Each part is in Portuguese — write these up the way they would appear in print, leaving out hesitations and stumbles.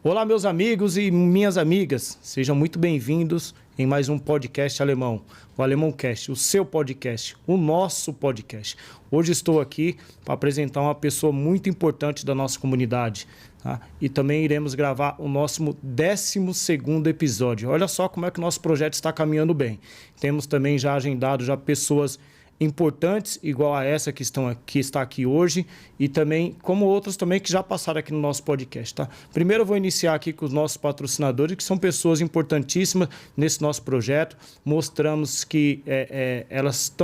Olá, meus amigos e minhas amigas, sejam muito bem-vindos em mais um podcast alemão, o Alemãocast, o seu podcast, o nosso podcast. Hoje estou aqui para apresentar uma pessoa muito importante da nossa comunidade, tá? E também iremos gravar o nosso 12º episódio. Olha só como é que o nosso projeto está caminhando bem. Temos também já agendado pessoas importantes, igual a essa que está aqui hoje, e também, como outras também que já passaram aqui no nosso podcast, tá? Primeiro eu vou iniciar aqui com os nossos patrocinadores, que são pessoas importantíssimas nesse nosso projeto. Mostramos que elas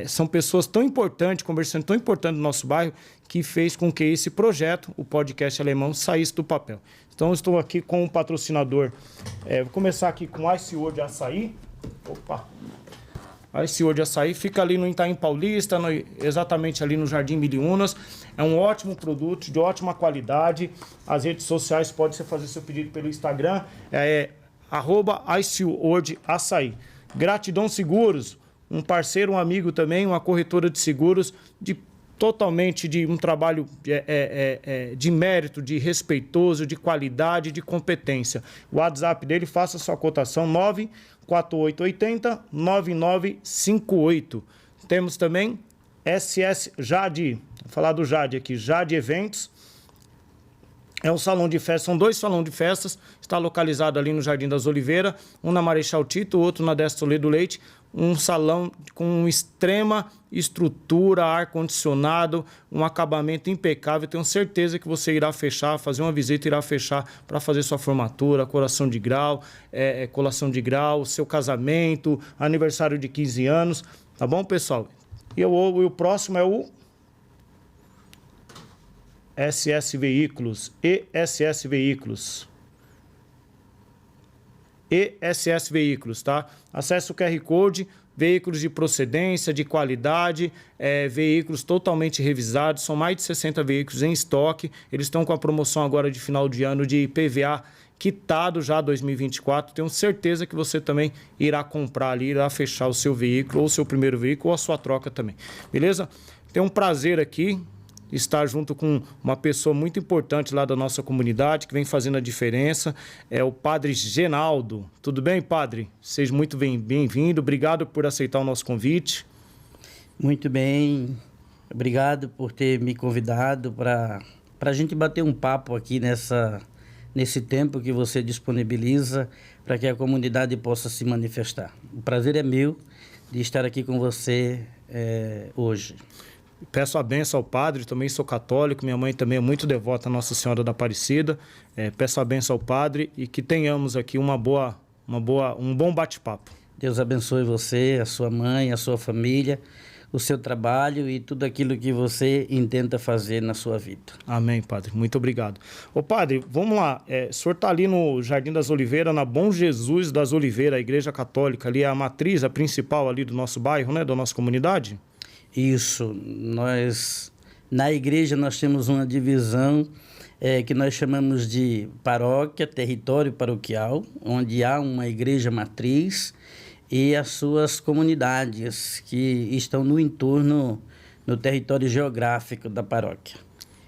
são pessoas tão importantes, conversando tão importante no nosso bairro, que fez com que esse projeto, o podcast alemão, saísse do papel. Então, eu estou aqui com o patrocinador. Vou começar aqui com Ice World Açaí. Opa! Ice World Açaí fica ali no Itaim Paulista, exatamente ali no Jardim Miliunas. É um ótimo produto, de ótima qualidade. As redes sociais, pode você fazer seu pedido pelo Instagram, @IceWorldAçaí. Gratidão Seguros, um parceiro, um amigo também, uma corretora de seguros, totalmente de um trabalho de mérito, de respeitoso, de qualidade, de competência. O WhatsApp dele, faça sua cotação, 94880-9958. Temos também SS Jade, vou falar do Jade aqui, Jade Eventos. É um salão de festas, são 2 salões de festas, está localizado ali no Jardim das Oliveiras, um na Marechal Tito, outro na Décio Toledo Leite. Um salão com extrema estrutura, ar-condicionado, um acabamento impecável. Tenho certeza que você irá fechar, fazer uma visita, irá fechar para fazer sua formatura, colação de grau, seu casamento, aniversário de 15 anos. Tá bom, pessoal? E o próximo é o SS Veículos, ESS Veículos. ESS Veículos, tá? Acesse o QR Code, veículos de procedência, de qualidade, veículos totalmente revisados, são mais de 60 veículos em estoque. Eles estão com a promoção agora de final de ano de IPVA quitado já 2024. Tenho certeza que você também irá comprar ali, irá fechar o seu veículo, ou o seu primeiro veículo, ou a sua troca também. Beleza? Tenho um prazer aqui estar junto com uma pessoa muito importante lá da nossa comunidade, que vem fazendo a diferença, é o Padre Genaldo. Tudo bem, Padre? Seja muito bem-vindo, obrigado por aceitar o nosso convite. Muito bem, obrigado por ter me convidado para a gente bater um papo aqui nesse tempo que você disponibiliza para que a comunidade possa se manifestar. O prazer é meu de estar aqui com você hoje. Peço a bênção ao padre, também sou católico, minha mãe também é muito devota a Nossa Senhora da Aparecida. Peço a bênção ao padre e que tenhamos aqui um bom bate-papo. Deus abençoe você, a sua mãe, a sua família, o seu trabalho e tudo aquilo que você intenta fazer na sua vida. Amém, padre. Muito obrigado. Ô, padre, vamos lá. O senhor está ali no Jardim das Oliveiras, na Bom Jesus das Oliveiras, a igreja católica ali, a matriz, a principal ali do nosso bairro, né, da nossa comunidade? Isso, na igreja nós temos uma divisão que nós chamamos de paróquia, território paroquial, onde há uma igreja matriz e as suas comunidades que estão no entorno, no território geográfico da paróquia.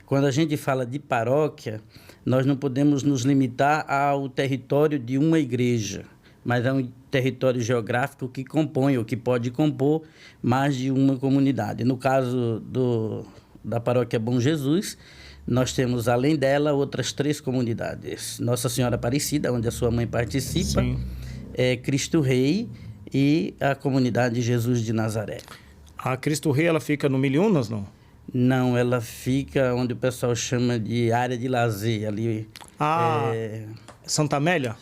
Quando a gente fala de paróquia, nós não podemos nos limitar ao território de uma igreja, mas é um território geográfico que compõe ou que pode compor mais de uma comunidade. No caso da paróquia Bom Jesus, nós temos, além dela, outras 3 comunidades. Nossa Senhora Aparecida, onde a sua mãe participa, Cristo Rei e a comunidade Jesus de Nazaré. A Cristo Rei, ela fica no Miliunas, não? Não, ela fica onde o pessoal chama de área de lazer, ali. Santa Amélia?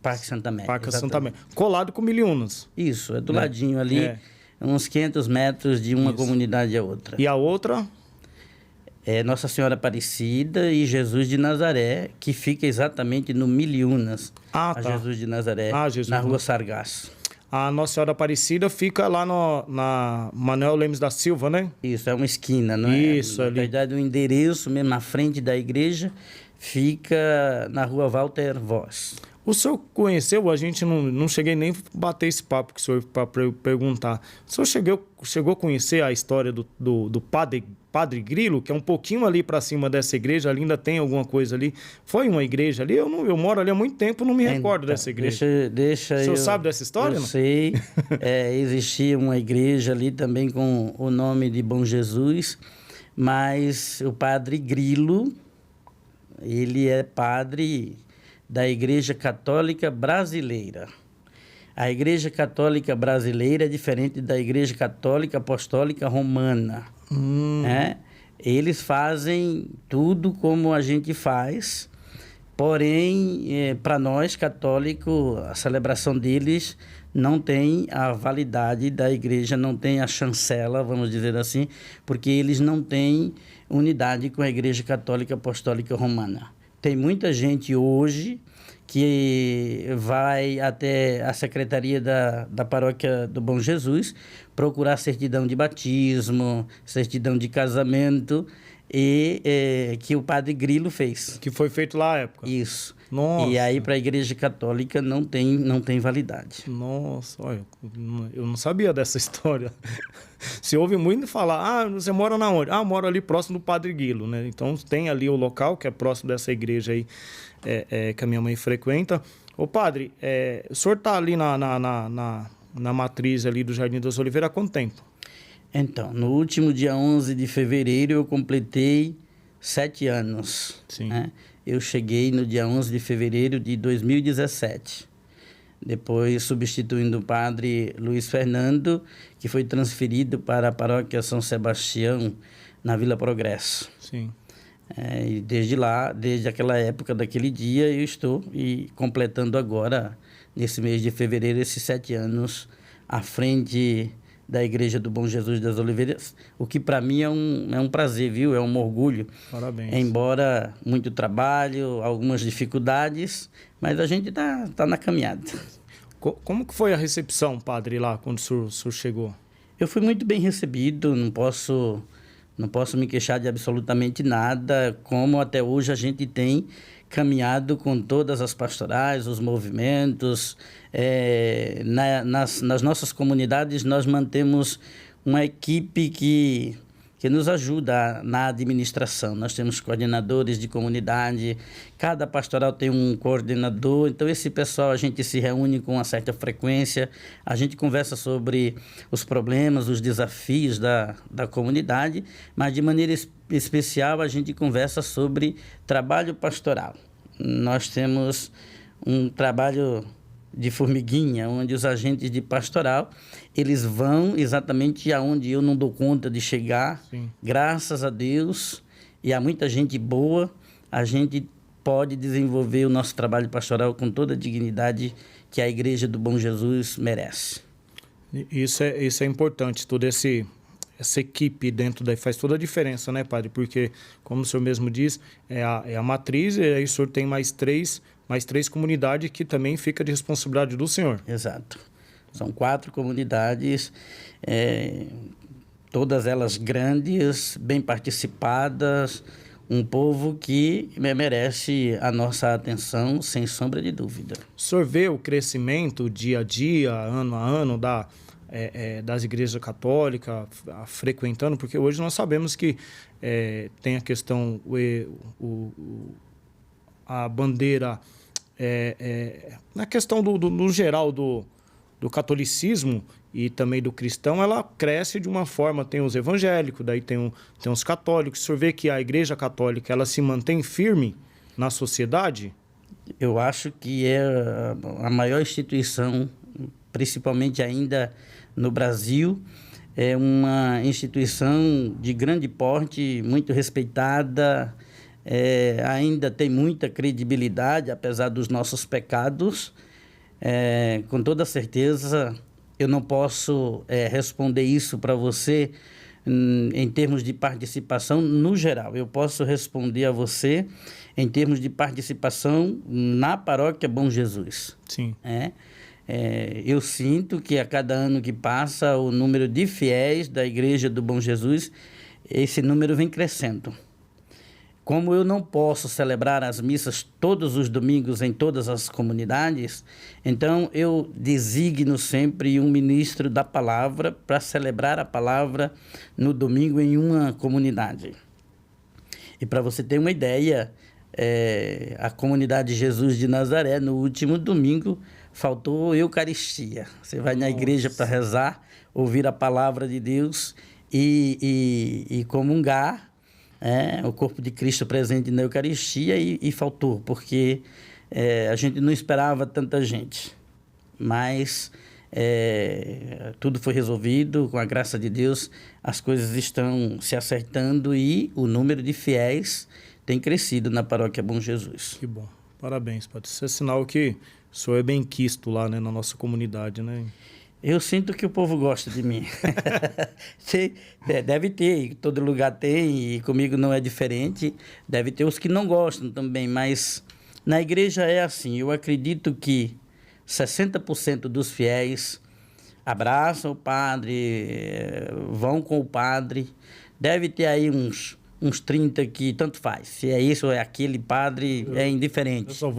Parque Santa Amélia. Parque Santa Amélia. Colado com Miliunas. Isso, é do ladinho ali, uns 500 metros de uma comunidade a outra. E a outra? É Nossa Senhora Aparecida e Jesus de Nazaré, que fica exatamente no Miliunas. Jesus de Nazaré, na Rua Sargasso. A Nossa Senhora Aparecida fica lá na Manuel Lemes da Silva, né? Isso, é uma esquina, não é? Isso, ali. Na verdade, o endereço mesmo na frente da igreja fica na Rua Walter Voss. O senhor conheceu, a gente não cheguei nem a bater esse papo com o senhor para eu perguntar. O senhor chegou a conhecer a história do Padre Grilo, que é um pouquinho ali para cima dessa igreja, ali ainda tem alguma coisa ali. Foi uma igreja ali? Eu moro ali há muito tempo, não me recordo dessa igreja. O senhor sabe dessa história? Eu não? sei. Existia uma igreja ali também com o nome de Bom Jesus, mas o Padre Grilo, ele é padre da Igreja Católica Brasileira. A Igreja Católica Brasileira é diferente da Igreja Católica Apostólica Romana. Eles fazem tudo como a gente faz, porém, para nós católicos, a celebração deles não tem a validade da igreja, não tem a chancela, vamos dizer assim, porque eles não têm unidade com a Igreja Católica Apostólica Romana. Tem muita gente hoje que vai até a secretaria da paróquia do Bom Jesus procurar certidão de batismo, certidão de casamento, que o Padre Grilo fez. Que foi feito lá na época. Isso. Nossa. E aí, para a Igreja Católica, não tem validade. Nossa, olha, eu não sabia dessa história. Se ouve muito falar, você mora na onde? Eu moro ali próximo do Padre Grilo, né? Então tem ali o local que é próximo dessa igreja aí, que a minha mãe frequenta. Ô padre, o senhor está ali na matriz ali do Jardim das Oliveiras há quanto tempo? Então, no último dia 11 de fevereiro eu completei 7 anos. Sim. Né? Eu cheguei no dia 11 de fevereiro de 2017. Depois substituindo o padre Luiz Fernando, que foi transferido para a paróquia São Sebastião, na Vila Progresso. Sim. E desde lá, desde aquela época, daquele dia, eu estou completando agora, nesse mês de fevereiro, esses 7 anos à frente da Igreja do Bom Jesus das Oliveiras, o que para mim é um prazer, viu? É um orgulho. Parabéns. Embora muito trabalho, algumas dificuldades, mas a gente tá na caminhada. Como que foi a recepção, padre, lá, quando o senhor chegou? Eu fui muito bem recebido, não posso me queixar de absolutamente nada, como até hoje a gente tem caminhado com todas as pastorais, os movimentos. Nas nossas comunidades, nós mantemos uma equipe que nos ajuda na administração. Nós temos coordenadores de comunidade, cada pastoral tem um coordenador, então esse pessoal a gente se reúne com uma certa frequência, a gente conversa sobre os problemas, os desafios da comunidade, mas de maneira especial a gente conversa sobre trabalho pastoral. Nós temos um trabalho de formiguinha, onde os agentes de pastoral, eles vão exatamente aonde eu não dou conta de chegar. Sim. Graças a Deus, e há muita gente boa, a gente pode desenvolver o nosso trabalho pastoral com toda a dignidade que a Igreja do Bom Jesus merece. Isso é importante, toda essa equipe dentro daí faz toda a diferença, né, padre? Porque, como o senhor mesmo diz, é a matriz, e aí o senhor tem mais três comunidades que também fica de responsabilidade do senhor. Exato. São 4 comunidades, todas elas grandes, bem participadas, um povo que merece a nossa atenção, sem sombra de dúvida. O senhor vê o crescimento dia a dia, ano a ano, das igrejas católicas frequentando, porque hoje nós sabemos que tem a questão, a bandeira, na questão no geral do catolicismo e também do cristão, ela cresce de uma forma, tem os evangélicos, daí tem os católicos. O senhor vê que a Igreja Católica ela se mantém firme na sociedade? Eu acho que é a maior instituição, principalmente ainda no Brasil, é uma instituição de grande porte, muito respeitada, ainda tem muita credibilidade, apesar dos nossos pecados. Com toda certeza, eu não posso responder isso para você em termos de participação no geral. Eu posso responder a você em termos de participação na Paróquia Bom Jesus. Sim. Eu sinto que a cada ano que passa, o número de fiéis da Igreja do Bom Jesus, esse número vem crescendo. como eu não posso celebrar as missas todos os domingos em todas as comunidades, então eu designo sempre um ministro da palavra para celebrar a palavra no domingo em uma comunidade. E para você ter uma ideia, a comunidade Jesus de Nazaré, no último domingo, faltou Eucaristia. Você vai na igreja para rezar, ouvir a palavra de Deus e comungar, o corpo de Cristo presente na Eucaristia, e faltou, porque a gente não esperava tanta gente. Mas tudo foi resolvido, com a graça de Deus, as coisas estão se acertando e o número de fiéis tem crescido na paróquia Bom Jesus. Que bom. Parabéns, padre. Isso é sinal que o senhor é bem quisto lá, né, na nossa comunidade, né? Eu sinto que o povo gosta de mim. Deve ter, em todo lugar tem, e comigo não é diferente. Deve ter os que não gostam também, mas na igreja é assim. Eu acredito que 60% dos fiéis abraçam o padre, vão com o padre. Deve ter aí uns 30 que tanto faz. Se é isso ou é aquele padre, é indiferente. Só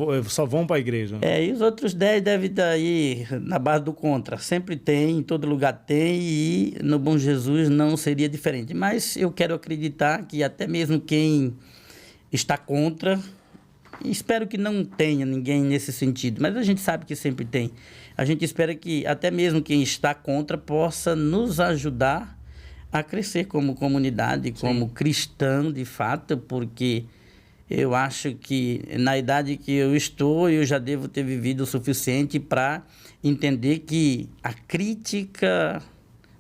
vão para a igreja. E os outros 10 devem estar aí na base do contra. Sempre tem, em todo lugar tem, e no Bom Jesus não seria diferente. Mas eu quero acreditar que até mesmo quem está contra, espero que não tenha ninguém nesse sentido, mas a gente sabe que sempre tem. A gente espera que até mesmo quem está contra possa nos ajudar a crescer como comunidade, como cristão de fato, porque eu acho que na idade que eu estou, eu já devo ter vivido o suficiente para entender que a crítica,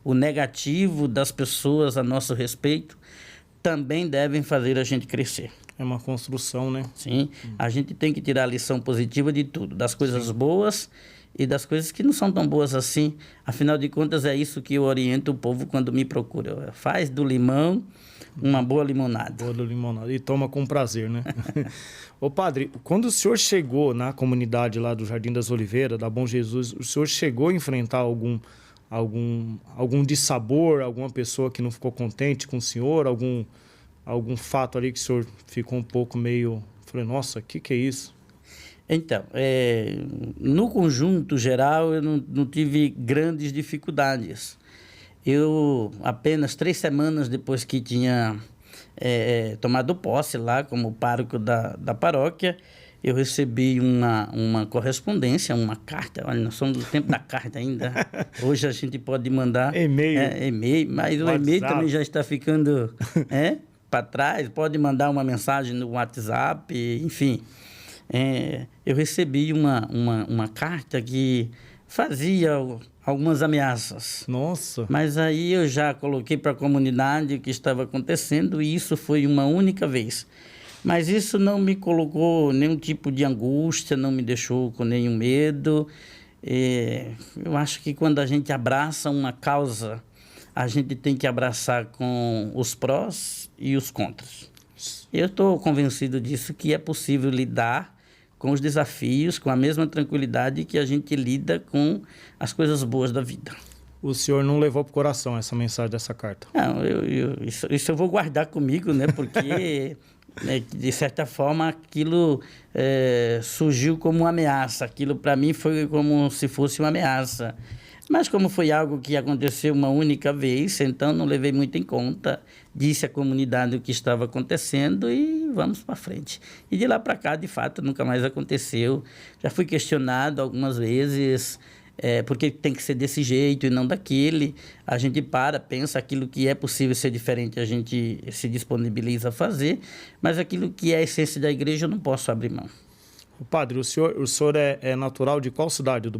o negativo das pessoas a nosso respeito, também devem fazer a gente crescer. É uma construção, né? Sim, a gente tem que tirar a lição positiva de tudo, das coisas boas e das coisas que não são tão boas assim. Afinal de contas, é isso que eu oriento o povo quando me procura. Faz do limão uma boa limonada. Boa limonada. E toma com prazer, né? Ô padre, quando o senhor chegou na comunidade lá do Jardim das Oliveiras, da Bom Jesus, o senhor chegou a enfrentar algum dissabor, alguma pessoa que não ficou contente com o senhor, algum fato ali que o senhor ficou um pouco meio... Falei, nossa, o que é isso? Então, no conjunto geral, eu não tive grandes dificuldades. Eu, apenas 3 semanas depois que tinha tomado posse lá como pároco da paróquia, eu recebi uma correspondência, uma carta. Olha, nós somos do tempo da carta ainda. Hoje a gente pode mandar... e-mail, mas o e-mail também já está ficando para trás. Pode mandar uma mensagem no WhatsApp, enfim... eu recebi uma carta que fazia algumas ameaças. Nossa! Mas aí eu já coloquei para a comunidade o que estava acontecendo, e isso foi uma única vez. Mas isso não me colocou nenhum tipo de angústia, não me deixou com nenhum medo. Eu acho que quando a gente abraça uma causa, a gente tem que abraçar com os prós e os contras. Eu estou convencido disso, que é possível lidar com os desafios com a mesma tranquilidade que a gente lida com as coisas boas da vida. O senhor não levou para o coração essa mensagem dessa carta? Não, isso eu vou guardar comigo, né? Porque, de certa forma, aquilo surgiu como uma ameaça. Aquilo, para mim, foi como se fosse uma ameaça. Mas como foi algo que aconteceu uma única vez, então não levei muito em conta, disse à comunidade o que estava acontecendo e vamos para frente. E de lá para cá, de fato, nunca mais aconteceu. Já fui questionado algumas vezes, porque tem que ser desse jeito e não daquele. A gente pensa aquilo que é possível ser diferente, a gente se disponibiliza a fazer, mas aquilo que é a essência da igreja eu não posso abrir mão. Padre, o senhor é natural de qual cidade do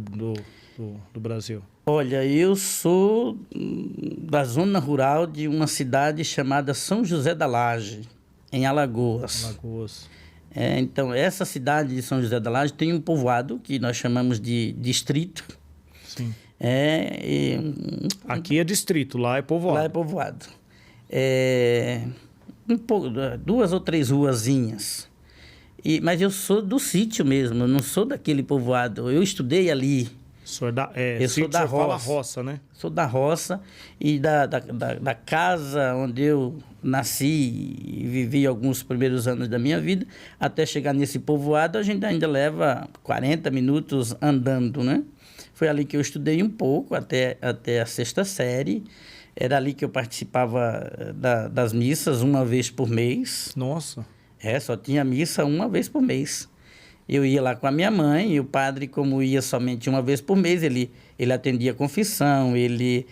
Brasil? Olha, eu sou da zona rural de uma cidade chamada São José da Laje, em Alagoas. Então, essa cidade de São José da Laje tem um povoado que nós chamamos de distrito. Sim. Aqui é distrito, lá é povoado. Lá é povoado. 2 ou 3 ruazinhas. Mas eu sou do sítio mesmo, eu não sou daquele povoado. Eu estudei ali. Eu sou da roça, né? Sou da roça e da casa onde eu nasci e vivi alguns primeiros anos da minha vida, até chegar nesse povoado, a gente ainda leva 40 minutos andando, né? Foi ali que eu estudei um pouco, até a sexta série. Era ali que eu participava das missas uma vez por mês. Nossa. Só tinha missa uma vez por mês. Eu ia lá com a minha mãe, e o padre, como ia somente uma vez por mês, ele atendia a confissão, ele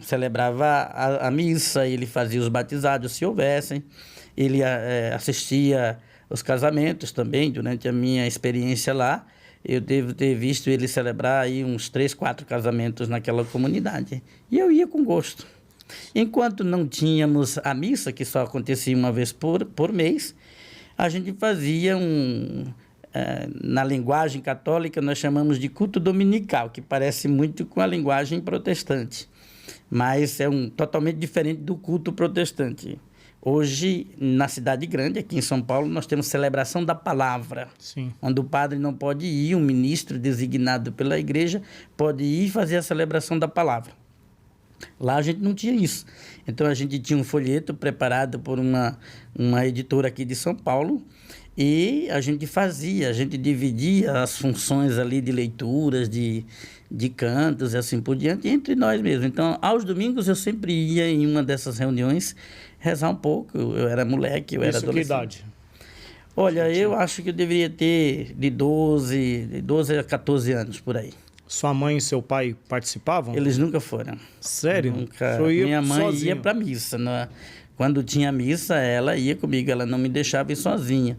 celebrava a missa, ele fazia os batizados, se houvessem, ele assistia os casamentos também. Durante a minha experiência lá, eu devo ter visto ele celebrar aí uns 3, 4 casamentos naquela comunidade. E eu ia com gosto. Enquanto não tínhamos a missa, que só acontecia uma vez por mês, a gente fazia na linguagem católica, nós chamamos de culto dominical, que parece muito com a linguagem protestante, mas é totalmente diferente do culto protestante. Hoje, na cidade grande, aqui em São Paulo, nós temos celebração da palavra. Sim. Onde o padre não pode ir, um ministro designado pela igreja pode ir fazer a celebração da palavra. Lá a gente não tinha isso. Então, a gente tinha um folheto preparado por uma editora aqui de São Paulo, e a gente dividia as funções ali de leituras, de cantos e assim por diante, entre nós mesmos. Então, aos domingos, eu sempre ia em uma dessas reuniões rezar um pouco. Eu era moleque, eu era adolescente. Que idade? Olha, eu acho que eu deveria ter de 12 a 14 anos, por aí. Sua mãe e seu pai participavam? Eles nunca foram. Sério? Nunca. Minha mãe sozinho? Ia para missa. Quando tinha missa, ela ia comigo, ela não me deixava ir sozinha.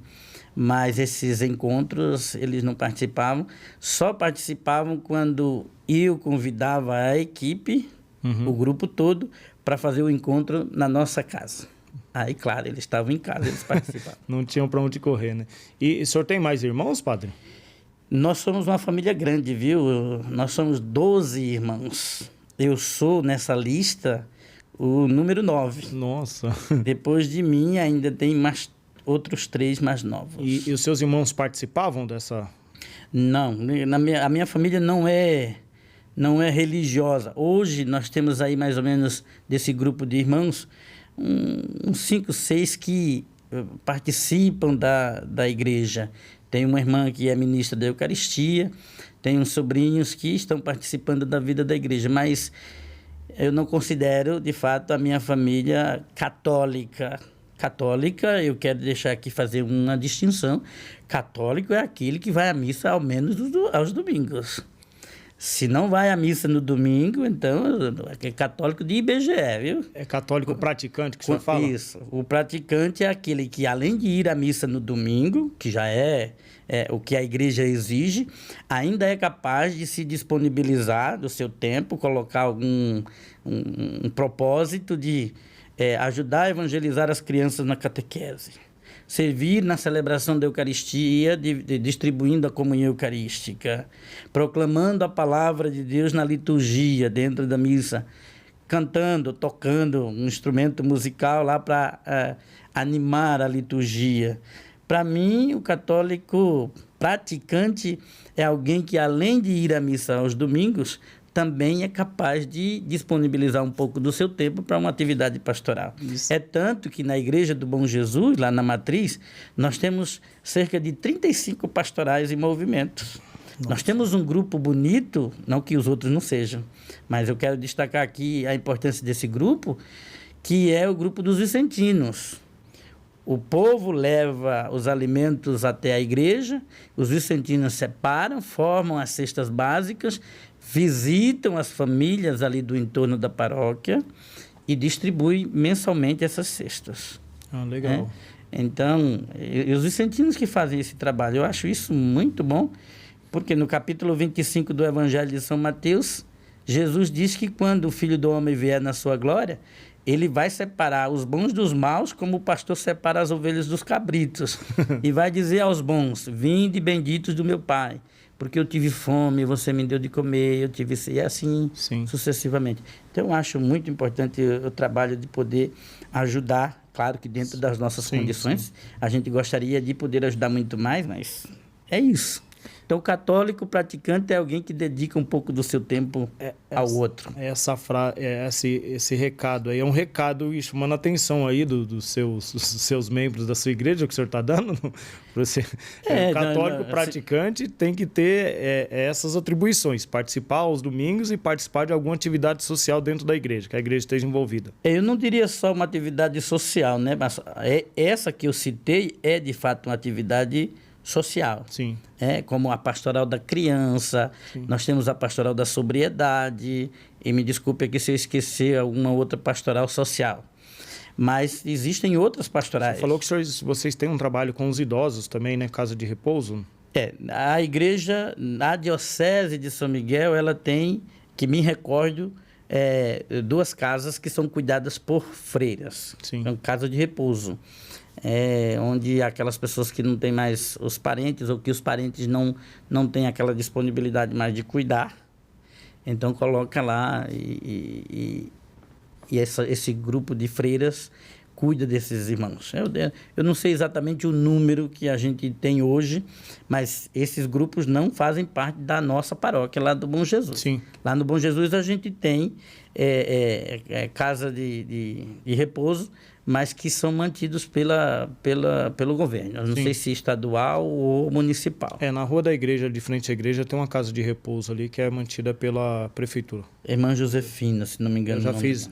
Mas esses encontros, eles não participavam. Só participavam quando eu convidava a equipe, o grupo todo, para fazer o encontro na nossa casa. Aí, claro, eles estavam em casa, eles participavam. Não tinham para onde correr, né? E o senhor tem mais irmãos, padre? Nós somos uma família grande, viu? Nós somos 12 irmãos. Eu sou, nessa lista, o número 9. Nossa. Depois de mim, ainda tem outros 3 mais novos. E os seus irmãos participavam dessa? Não, a minha família não é religiosa. Hoje, nós temos aí mais ou menos, desse grupo de irmãos, uns 5, 6 que participam da igreja. Tem uma irmã que é ministra da Eucaristia, tem uns sobrinhos que estão participando da vida da igreja, mas eu não considero, de fato, a minha família católica. Católica, eu quero deixar aqui fazer uma distinção. Católico é aquele que vai à missa ao menos aos domingos. Se não vai à missa no domingo, então é católico de IBGE, viu? É católico praticante que o senhor fala? Isso. O praticante é aquele que, além de ir à missa no domingo, que já é o que a igreja exige, ainda é capaz de se disponibilizar do seu tempo, colocar algum um propósito de ajudar a evangelizar as crianças na catequese. Servir na celebração da Eucaristia, distribuindo a comunhão eucarística, proclamando a palavra de Deus na liturgia, dentro da missa, cantando, tocando um instrumento musical lá para animar a liturgia. Para mim, o católico praticante é alguém que, além de ir à missa aos domingos, também é capaz de disponibilizar um pouco do seu tempo para uma atividade pastoral. Isso. É tanto que na Igreja do Bom Jesus, lá na Matriz, nós temos cerca de 35 pastorais em movimento. Nossa. Nós temos um grupo bonito, não que os outros não sejam, mas eu quero destacar aqui a importância desse grupo, que é o grupo dos vicentinos. O povo leva os alimentos até a igreja, os vicentinos separam, formam as cestas básicas, visitam as famílias ali do entorno da paróquia e distribuem mensalmente essas cestas. Ah, legal. Então, os vicentinos que fazem esse trabalho, eu acho isso muito bom, porque no capítulo 25 do Evangelho de São Mateus, Jesus diz que quando o Filho do Homem vier na sua glória, ele vai separar os bons dos maus, como o pastor separa as ovelhas dos cabritos. E vai dizer aos bons: vinde benditos do meu Pai, porque eu tive fome, você me deu de comer, eu tive... E assim, sim, sucessivamente. Então, eu acho muito importante o trabalho de poder ajudar, claro que dentro das nossas condições. Sim. A gente gostaria de poder ajudar muito mais, mas é isso. Então, o católico praticante é alguém que dedica um pouco do seu tempo ao outro. Esse recado aí é um recado chamando a atenção aí dos seus membros da sua igreja que o senhor está dando. Você, o católico praticante tem que ter essas atribuições, participar aos domingos e participar de alguma atividade social dentro da igreja, que a igreja esteja envolvida. Eu não diria só uma atividade social, né? Mas essa que eu citei é, de fato, uma atividade social. Sim. Como a pastoral da criança, sim. Nós temos a pastoral da sobriedade, e me desculpe aqui se eu esquecer alguma outra pastoral social. Mas existem outras pastorais. Você falou que vocês têm um trabalho com os idosos também, né? Casa de repouso. A igreja, a Diocese de São Miguel, ela tem, que me recordo, 2 casas que são cuidadas por freiras. Sim. Então, casa de repouso. Onde aquelas pessoas que não têm mais os parentes ou que os parentes não têm aquela disponibilidade mais de cuidar, então coloca lá e esse grupo de freiras cuida desses irmãos. Eu não sei exatamente o número que a gente tem hoje, mas esses grupos não fazem parte da nossa paróquia lá do Bom Jesus. Sim. Lá no Bom Jesus a gente tem casa de repouso, mas que são mantidos pelo governo. Eu não sei se estadual ou municipal. Na rua da igreja, de frente à igreja, tem uma casa de repouso ali que é mantida pela prefeitura. Irmã Josefina, se não me engano.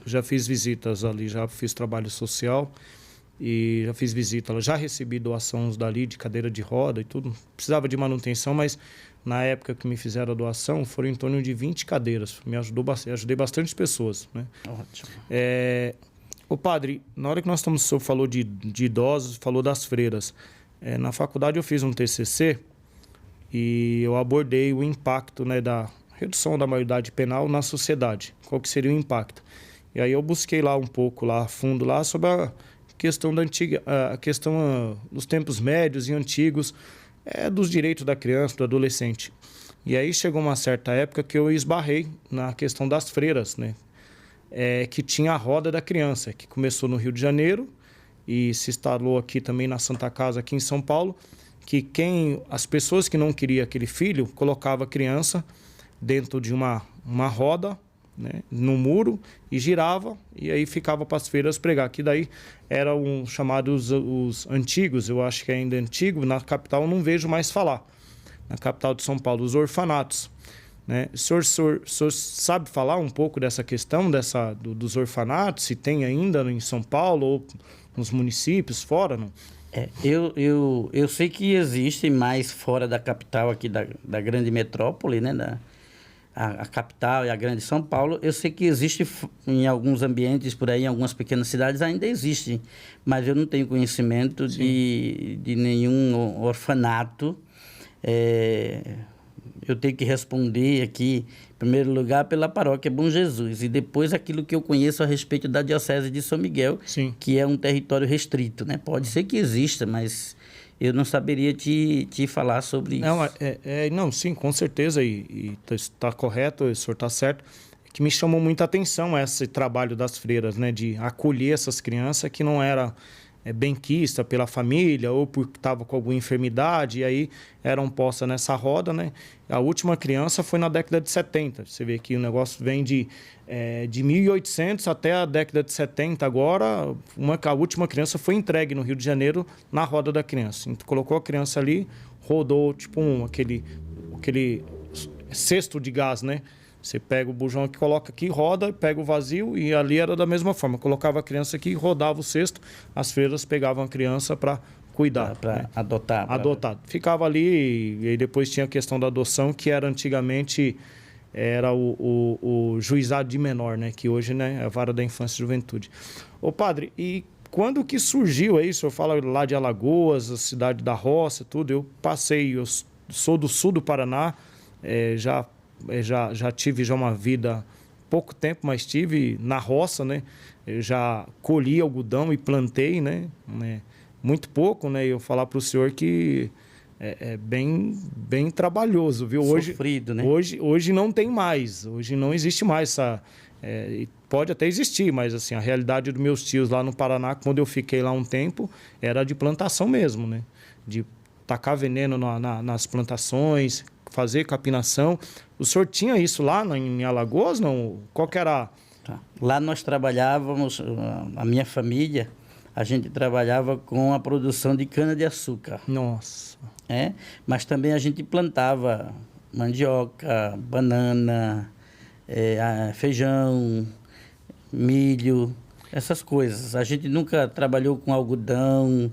Já fiz visitas ali, já fiz trabalho social e já fiz visita. Já recebi doações dali de cadeira de roda e tudo. Precisava de manutenção, mas na época que me fizeram a doação, foram em torno de 20 cadeiras. Me ajudou bastante, ajudei bastante pessoas, né? Ótimo. Ô padre, na hora que o senhor falou de idosos, falou das freiras. Na faculdade eu fiz um TCC e eu abordei o impacto, né, da redução da maioridade penal na sociedade. Qual que seria o impacto? E aí eu busquei lá um pouco, lá a fundo, lá sobre a questão dos tempos médios e antigos, dos direitos da criança, do adolescente. E aí chegou uma certa época que eu esbarrei na questão das freiras, né? Que tinha a roda da criança, que começou no Rio de Janeiro e se instalou aqui também na Santa Casa, aqui em São Paulo, que as pessoas que não queriam aquele filho, colocava a criança dentro de uma roda, né, no muro, e girava, e aí ficava para as freiras pregar, que daí eram chamados os antigos, eu acho que ainda é antigo, na capital eu não vejo mais falar, na capital de São Paulo, os orfanatos. Né? O senhor sabe falar um pouco dessa questão dos orfanatos, se tem ainda em São Paulo ou nos municípios, fora? Não? Eu sei que existe mais fora da capital aqui da grande metrópole, né? A capital e a grande São Paulo. Eu sei que existe em alguns ambientes por aí, em algumas pequenas cidades ainda existe, mas eu não tenho conhecimento de nenhum orfanato. Eu tenho que responder aqui, em primeiro lugar, pela paróquia Bom Jesus, e depois aquilo que eu conheço a respeito da Diocese de São Miguel, sim, que é um território restrito, né? Pode ser que exista, mas eu não saberia te falar sobre isso. Não, sim, com certeza, e está correto, o senhor está certo. Que me chamou muita atenção esse trabalho das freiras, né? De acolher essas crianças que não era benquista pela família ou porque estava com alguma enfermidade, e aí eram postas nessa roda, né? A última criança foi na década de 70. Você vê que o negócio vem de 1800 até a década de 70. Agora, a última criança foi entregue no Rio de Janeiro na roda da criança. Então, colocou a criança ali, rodou tipo aquele cesto de gás, né? Você pega o bujão que coloca aqui, roda, pega o vazio, e ali era da mesma forma. Colocava a criança aqui, rodava o cesto, as freiras pegavam a criança para cuidar. Para né? adotar. Adotar. Ficava ali, e aí depois tinha a questão da adoção, que era antigamente o juizado de menor, né? Que hoje, né, é a vara da infância e juventude. Ô padre, e quando que surgiu aí? O senhor fala lá de Alagoas, a cidade da roça, tudo. Eu passei, eu sou do sul do Paraná, já tive uma vida, pouco tempo, mas tive na roça, né? Eu já colhi algodão e plantei, né? Muito pouco, né? Eu falar para o senhor que é bem trabalhoso, viu? Sofrido, né? Hoje não tem mais, hoje não existe mais essa... pode até existir, mas assim, a realidade dos meus tios lá no Paraná, quando eu fiquei lá um tempo, era de plantação mesmo, né? De tacar veneno nas plantações, fazer capinação. O senhor tinha isso lá em Alagoas, não? Qual que era? Tá. Lá nós trabalhávamos, a minha família, a gente trabalhava com a produção de cana-de-açúcar. Nossa. Mas também a gente plantava mandioca, banana, feijão, milho, essas coisas. A gente nunca trabalhou com algodão,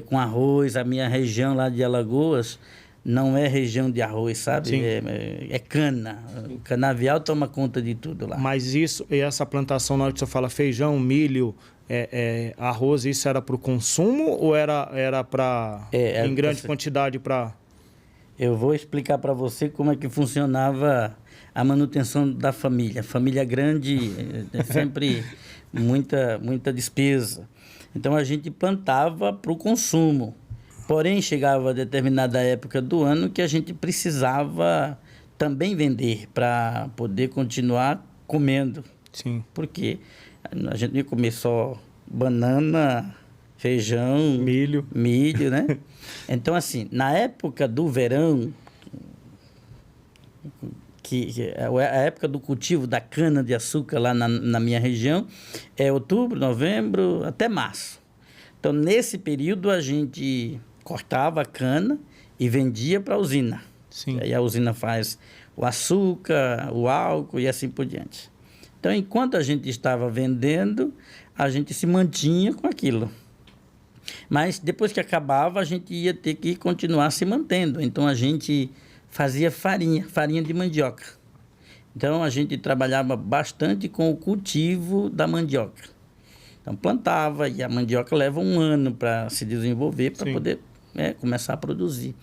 com arroz. A minha região lá de Alagoas não é região de arroz, sabe? É cana. O canavial toma conta de tudo lá. Mas essa plantação, na hora que você fala feijão, milho, arroz, isso era para o consumo ou era para em grande quantidade para... Eu vou explicar para você como é que funcionava a manutenção da família. Família grande é sempre muita despesa. Então, a gente plantava para o consumo. Porém, chegava a determinada época do ano que a gente precisava também vender para poder continuar comendo. Sim. Porque a gente ia comer só banana, feijão, milho, né? Então, assim, na época do verão, que é a época do cultivo da cana-de-açúcar lá na minha região, é outubro, novembro, até março. Então, nesse período, a gente cortava a cana e vendia para a usina. Sim. Aí a usina faz o açúcar, o álcool e assim por diante. Então, enquanto a gente estava vendendo, a gente se mantinha com aquilo. Mas depois que acabava, a gente ia ter que continuar se mantendo. Então, a gente fazia farinha de mandioca. Então, a gente trabalhava bastante com o cultivo da mandioca. Então, plantava e a mandioca leva 1 ano para se desenvolver, para poder começar a produzir.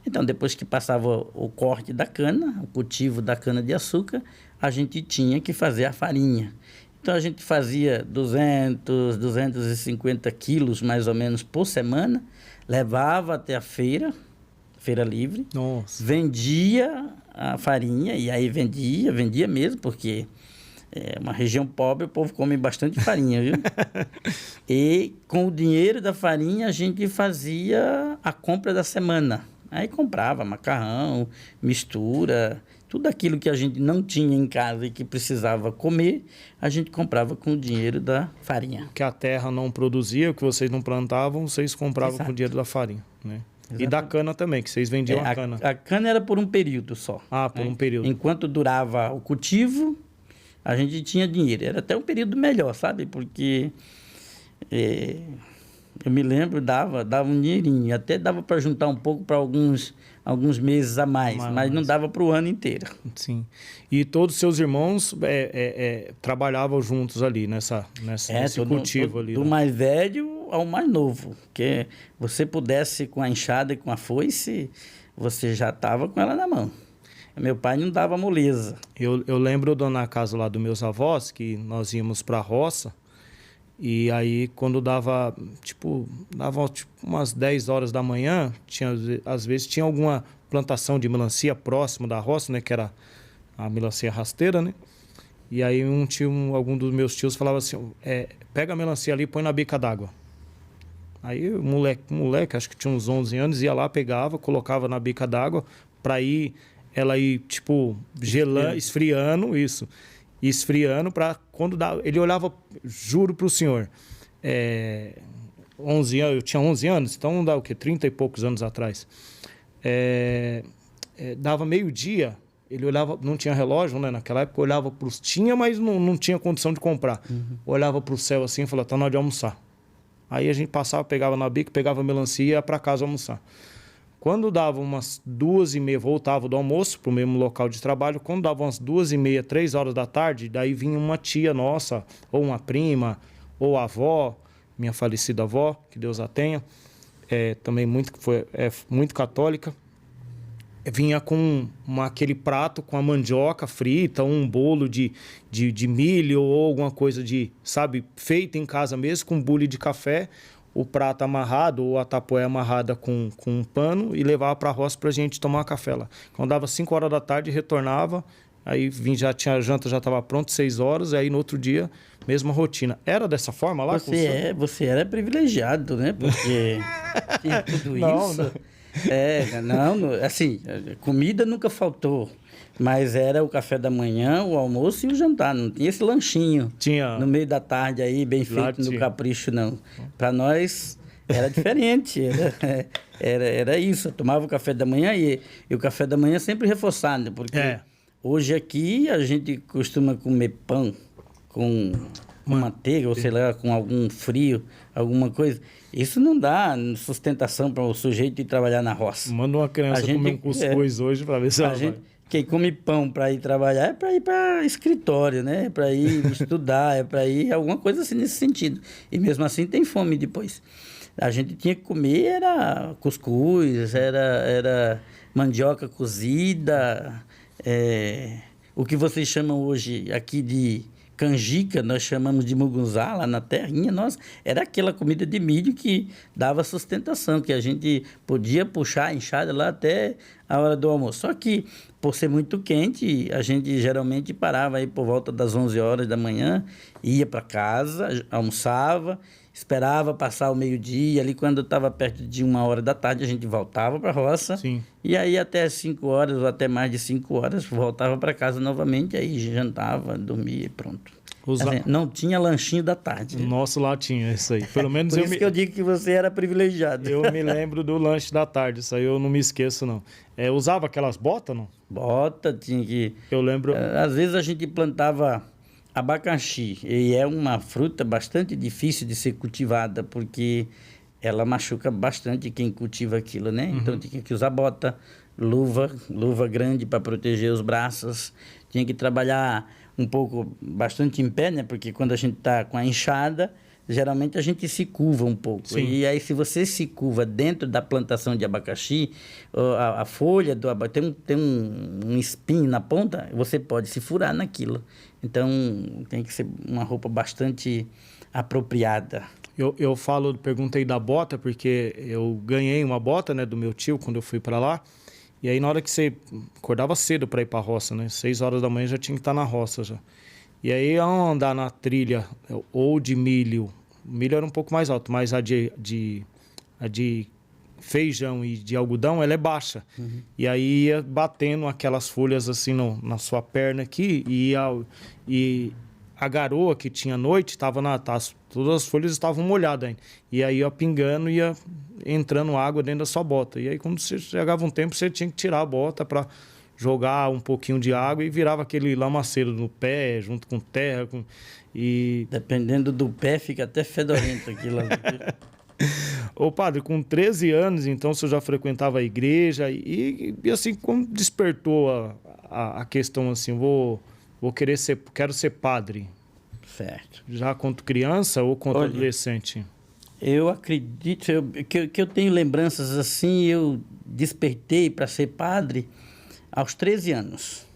Então, depois que passava o corte da cana, o cultivo da cana-de-açúcar, a gente tinha que fazer a farinha. Então, a gente fazia 250 quilos, mais ou menos, por semana, levava até a feira livre, Nossa. Vendia a farinha, e aí vendia mesmo, porque é uma região pobre, o povo come bastante farinha, viu? E com o dinheiro da farinha, a gente fazia a compra da semana. Aí comprava macarrão, mistura, tudo aquilo que a gente não tinha em casa e que precisava comer, a gente comprava com o dinheiro da farinha. Que a terra não produzia, o que vocês não plantavam, vocês compravam Exato. Com o dinheiro da farinha, né? Exatamente. E da cana também, que vocês vendiam a cana. A cana era por um período só. Ah, por um período. Enquanto durava o cultivo, a gente tinha dinheiro. Era até um período melhor, sabe? Porque eu me lembro, dava um dinheirinho. Até dava para juntar um pouco para alguns meses a mais, mas não dava para o ano inteiro. Sim. E todos os seus irmãos trabalhavam juntos ali nesse cultivo ali. Do né? mais velho ao mais novo. Porque você pudesse com a enxada e com a foice, você já estava com ela na mão. Meu pai não dava moleza. Eu lembro na casa lá dos meus avós, que nós íamos para a roça, e aí quando dava umas 10 horas da manhã, às vezes tinha alguma plantação de melancia próximo da roça, né, que era a melancia rasteira, né? E aí algum dos meus tios falava assim, pega a melancia ali e põe na bica d'água. Aí o moleque, acho que tinha uns 11 anos, ia lá, pegava, colocava na bica d'água para ela ir, esfriando, isso. Esfriando para quando dá... Ele olhava, juro pro senhor, 11 anos, eu tinha 11 anos, então dá o quê? 30 e poucos anos atrás. Dava meio-dia, ele olhava, não tinha relógio, né? Naquela época, olhava tinha, mas não tinha condição de comprar. Uhum. Olhava pro céu assim e falava, tá na hora de almoçar. Aí a gente passava, pegava na bica, pegava a melancia e ia para casa almoçar. Quando dava umas 2h30, voltava do almoço para o mesmo local de trabalho. Quando dava umas 2h30, 3 horas da tarde, daí vinha uma tia nossa, ou uma prima, ou a avó, minha falecida avó, que Deus a tenha, também muito católica. Vinha com aquele prato com a mandioca frita, um bolo de milho ou alguma coisa feita em casa mesmo, com bule de café, o prato amarrado ou a tapoé amarrada com um pano e levava para a roça para a gente tomar café lá. Quando dava 5 horas da tarde, retornava, aí a janta já estava pronta, 6 horas, aí no outro dia, mesma rotina. Era dessa forma lá? Você era privilegiado, né? Porque tinha tudo isso. Não. Assim, comida nunca faltou. Mas era o café da manhã, o almoço e o jantar. Não tinha esse lanchinho no meio da tarde aí, bem feito no capricho, não. Para nós era diferente. Era isso. Eu tomava o café da manhã e o café da manhã sempre reforçado, porque hoje aqui a gente costuma comer pão com manteiga, ou sei lá, com algum frio, alguma coisa. Isso não dá sustentação para o sujeito ir trabalhar na roça. Manda uma criança comer um cuscuz hoje para ver se ela vai. Quem come pão para ir trabalhar é para ir para escritório, né? É para ir estudar, é para ir alguma coisa assim nesse sentido. E mesmo assim tem fome depois. A gente tinha que comer, era cuscuz, era mandioca cozida, o que vocês chamam hoje aqui de canjica, nós chamamos de mugunzá, lá na terrinha, nossa, era aquela comida de milho que dava sustentação, que a gente podia puxar a enxada lá até a hora do almoço. Só que, por ser muito quente, a gente geralmente parava aí por volta das 11 horas da manhã, ia para casa, almoçava, esperava passar o meio-dia, ali quando estava perto de 1 hora da tarde, a gente voltava para a roça. Sim. E aí até 5 horas, ou até mais de 5 horas, voltava para casa novamente, aí jantava, dormia e pronto. Assim, não tinha lanchinho da tarde. Nosso lá tinha isso aí. Pelo menos Por isso que eu digo que você era privilegiado. Eu me lembro do lanche da tarde, isso aí eu não me esqueço, não. Usava aquelas botas, não? Bota, tinha que... Eu lembro... Às vezes a gente plantava abacaxi, e é uma fruta bastante difícil de ser cultivada, porque ela machuca bastante quem cultiva aquilo, né? Uhum. Então tinha que usar bota, luva grande para proteger os braços, tinha que trabalhar um pouco, bastante em pé, né? Porque quando a gente está com a enxada, geralmente a gente se curva um pouco. Sim. E aí, se você se curva dentro da plantação de abacaxi, a folha do abacaxi tem um espinho na ponta, você pode se furar naquilo. Então, tem que ser uma roupa bastante apropriada. Eu perguntei da bota, porque eu ganhei uma bota, né, do meu tio quando eu fui para lá. E aí, na hora que você acordava cedo para ir para a roça, né? 6 horas da manhã já tinha que estar na roça já. E aí, ao andar na trilha, ou de milho, o milho era um pouco mais alto, mas a de feijão e de algodão, ela é baixa. Uhum. E aí ia batendo aquelas folhas assim na sua perna aqui, e a garoa que tinha à noite, todas as folhas estavam molhadas ainda. E aí ia pingando, ia entrando água dentro da sua bota. E aí, quando você chegava um tempo, você tinha que tirar a bota para jogar um pouquinho de água e virava aquele lamaceiro no pé, junto com terra. E... Dependendo do pé, fica até fedorento aquilo. Ô padre, com 13 anos, então, você já frequentava a igreja e assim, como despertou a questão assim, quero ser padre? Certo. Já quanto criança ou quanto adolescente? Eu acredito que eu tenho lembranças assim, eu despertei para ser padre aos 13 anos.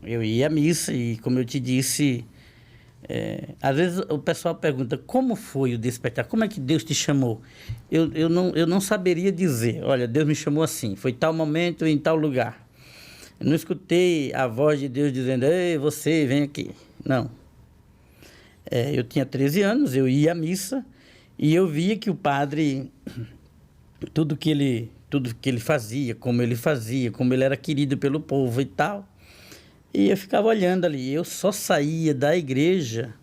Eu ia à missa e, como eu te disse, às vezes o pessoal pergunta, como foi o despertar? Como é que Deus te chamou? Eu não saberia dizer, olha, Deus me chamou assim, foi tal momento em tal lugar. Eu não escutei a voz de Deus dizendo, ei, você, vem aqui. Não. Eu tinha 13 anos, eu ia à missa e eu via que o padre, tudo que ele fazia, como ele era querido pelo povo e tal. E eu ficava olhando ali. Eu só saía da igreja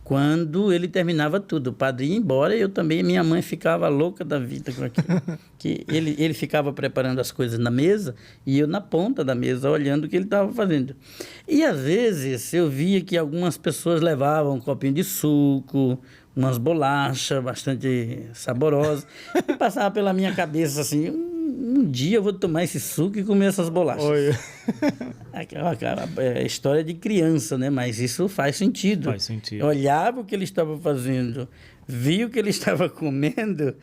quando ele terminava tudo. O padre ia embora e eu também, minha mãe ficava louca da vida com aquilo. Que ele ficava preparando as coisas na mesa e eu na ponta da mesa olhando o que ele estava fazendo. E às vezes eu via que algumas pessoas levavam um copinho de suco, umas bolachas bastante saborosas. E passava pela minha cabeça assim, um dia eu vou tomar esse suco e comer essas bolachas. Aquela história de criança, né? Mas isso faz sentido. Faz sentido. Eu olhava o que ele estava fazendo, via o que ele estava comendo.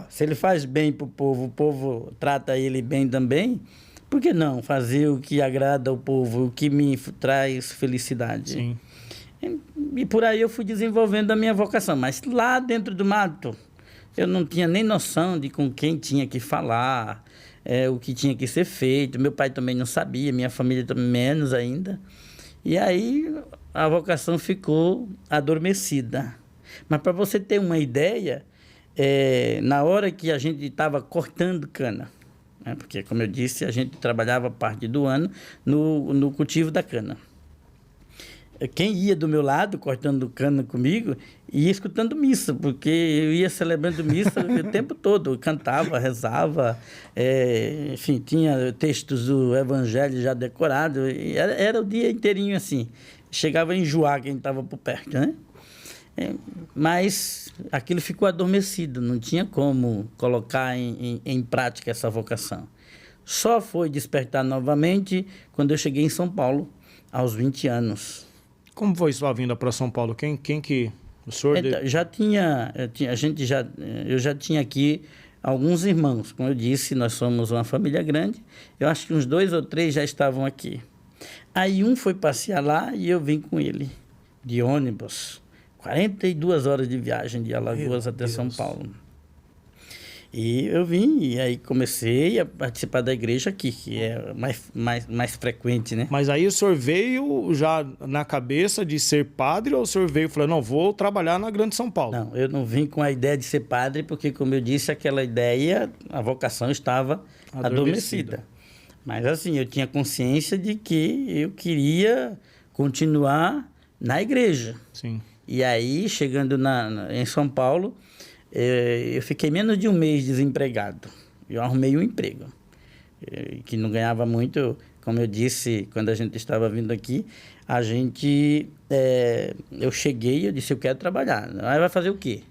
Se ele faz bem para o povo trata ele bem também, por que não fazer o que agrada ao povo, o que me traz felicidade? Sim. E por aí eu fui desenvolvendo a minha vocação. Mas lá dentro do mato, eu não tinha nem noção de com quem tinha que falar, o que tinha que ser feito. Meu pai também não sabia, minha família também menos ainda. E aí a vocação ficou adormecida. Mas para você ter uma ideia, na hora que a gente estava cortando cana, né? Porque, como eu disse, a gente trabalhava parte do ano no cultivo da cana. Quem ia do meu lado, cortando cana comigo, ia escutando missa, porque eu ia celebrando missa o tempo todo. Eu cantava, rezava, enfim, tinha textos do evangelho já decorados. Era o dia inteirinho assim. Chegava a enjoar quem estava por perto, né? Mas aquilo ficou adormecido, não tinha como colocar em prática essa vocação. Só foi despertar novamente quando eu cheguei em São Paulo, aos 20 anos. Como foi sua vinda para São Paulo? Quem que o senhor... Então, eu já tinha aqui alguns irmãos. Como eu disse, nós somos uma família grande. Eu acho que uns 2 ou 3 já estavam aqui. Aí um foi passear lá e eu vim com ele, de ônibus. 42 horas de viagem de Alagoas até São Paulo. E eu vim, e aí comecei a participar da igreja aqui, que é mais frequente, né? Mas aí o senhor veio já na cabeça de ser padre, ou o senhor veio e falou, não, vou trabalhar na Grande São Paulo? Não, eu não vim com a ideia de ser padre, porque, como eu disse, aquela ideia, a vocação estava adormecida. Mas assim, eu tinha consciência de que eu queria continuar na igreja. Sim. E aí, chegando em São Paulo, eu fiquei menos de um mês desempregado. Eu arrumei um emprego, que não ganhava muito. Como eu disse, quando a gente estava vindo aqui, eu cheguei e eu disse, eu quero trabalhar. Aí vai fazer o quê?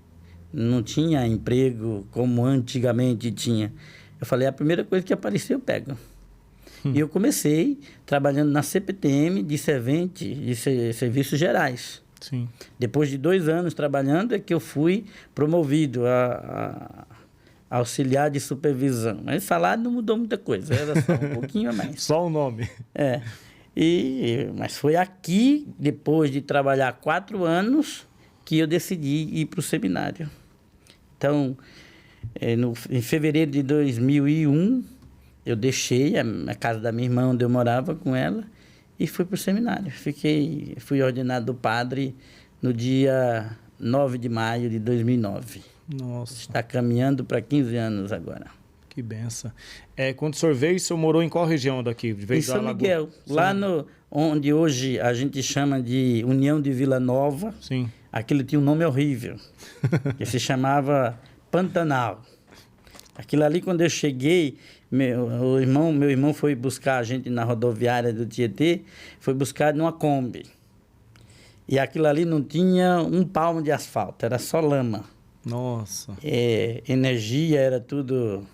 Não tinha emprego como antigamente tinha. Eu falei, a primeira coisa que aparecer eu pego. E eu comecei trabalhando na CPTM de servente de serviços gerais. Sim. Depois de 2 anos trabalhando é que eu fui promovido a auxiliar de supervisão. Mas o salário não mudou muita coisa, era só um pouquinho a mais. Só o nome. Mas foi aqui, depois de trabalhar 4 anos, que eu decidi ir para o seminário. Então, em fevereiro de 2001, eu deixei a casa da minha irmã, onde eu morava com ela, e fui para o seminário. Fui ordenado padre no dia 9 de maio de 2009. Nossa. Está caminhando para 15 anos agora. Que benção. Quando o senhor veio, o senhor morou em qual região daqui? Em São Miguel. Lá onde hoje a gente chama de União de Vila Nova. Sim. Aquilo tinha um nome horrível, que se chamava Pantanal. Aquilo ali, quando eu cheguei, meu irmão foi buscar a gente na rodoviária do Tietê, foi buscar numa Kombi. E aquilo ali não tinha um palmo de asfalto, era só lama. Nossa. Energia era tudo,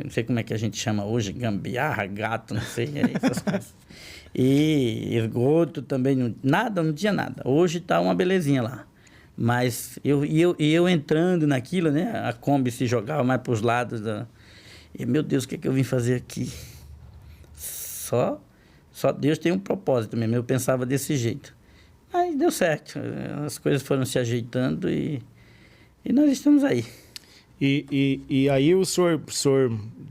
não sei como é que a gente chama hoje, gambiarra, gato, não sei, essas coisas. E esgoto também, não tinha nada. Hoje está uma belezinha lá. Mas eu entrando naquilo, né? A Kombi se jogava mais para os lados. E, meu Deus, o que é que eu vim fazer aqui? Só Deus tem um propósito mesmo. Eu pensava desse jeito. Aí deu certo. As coisas foram se ajeitando e nós estamos aí. E aí o senhor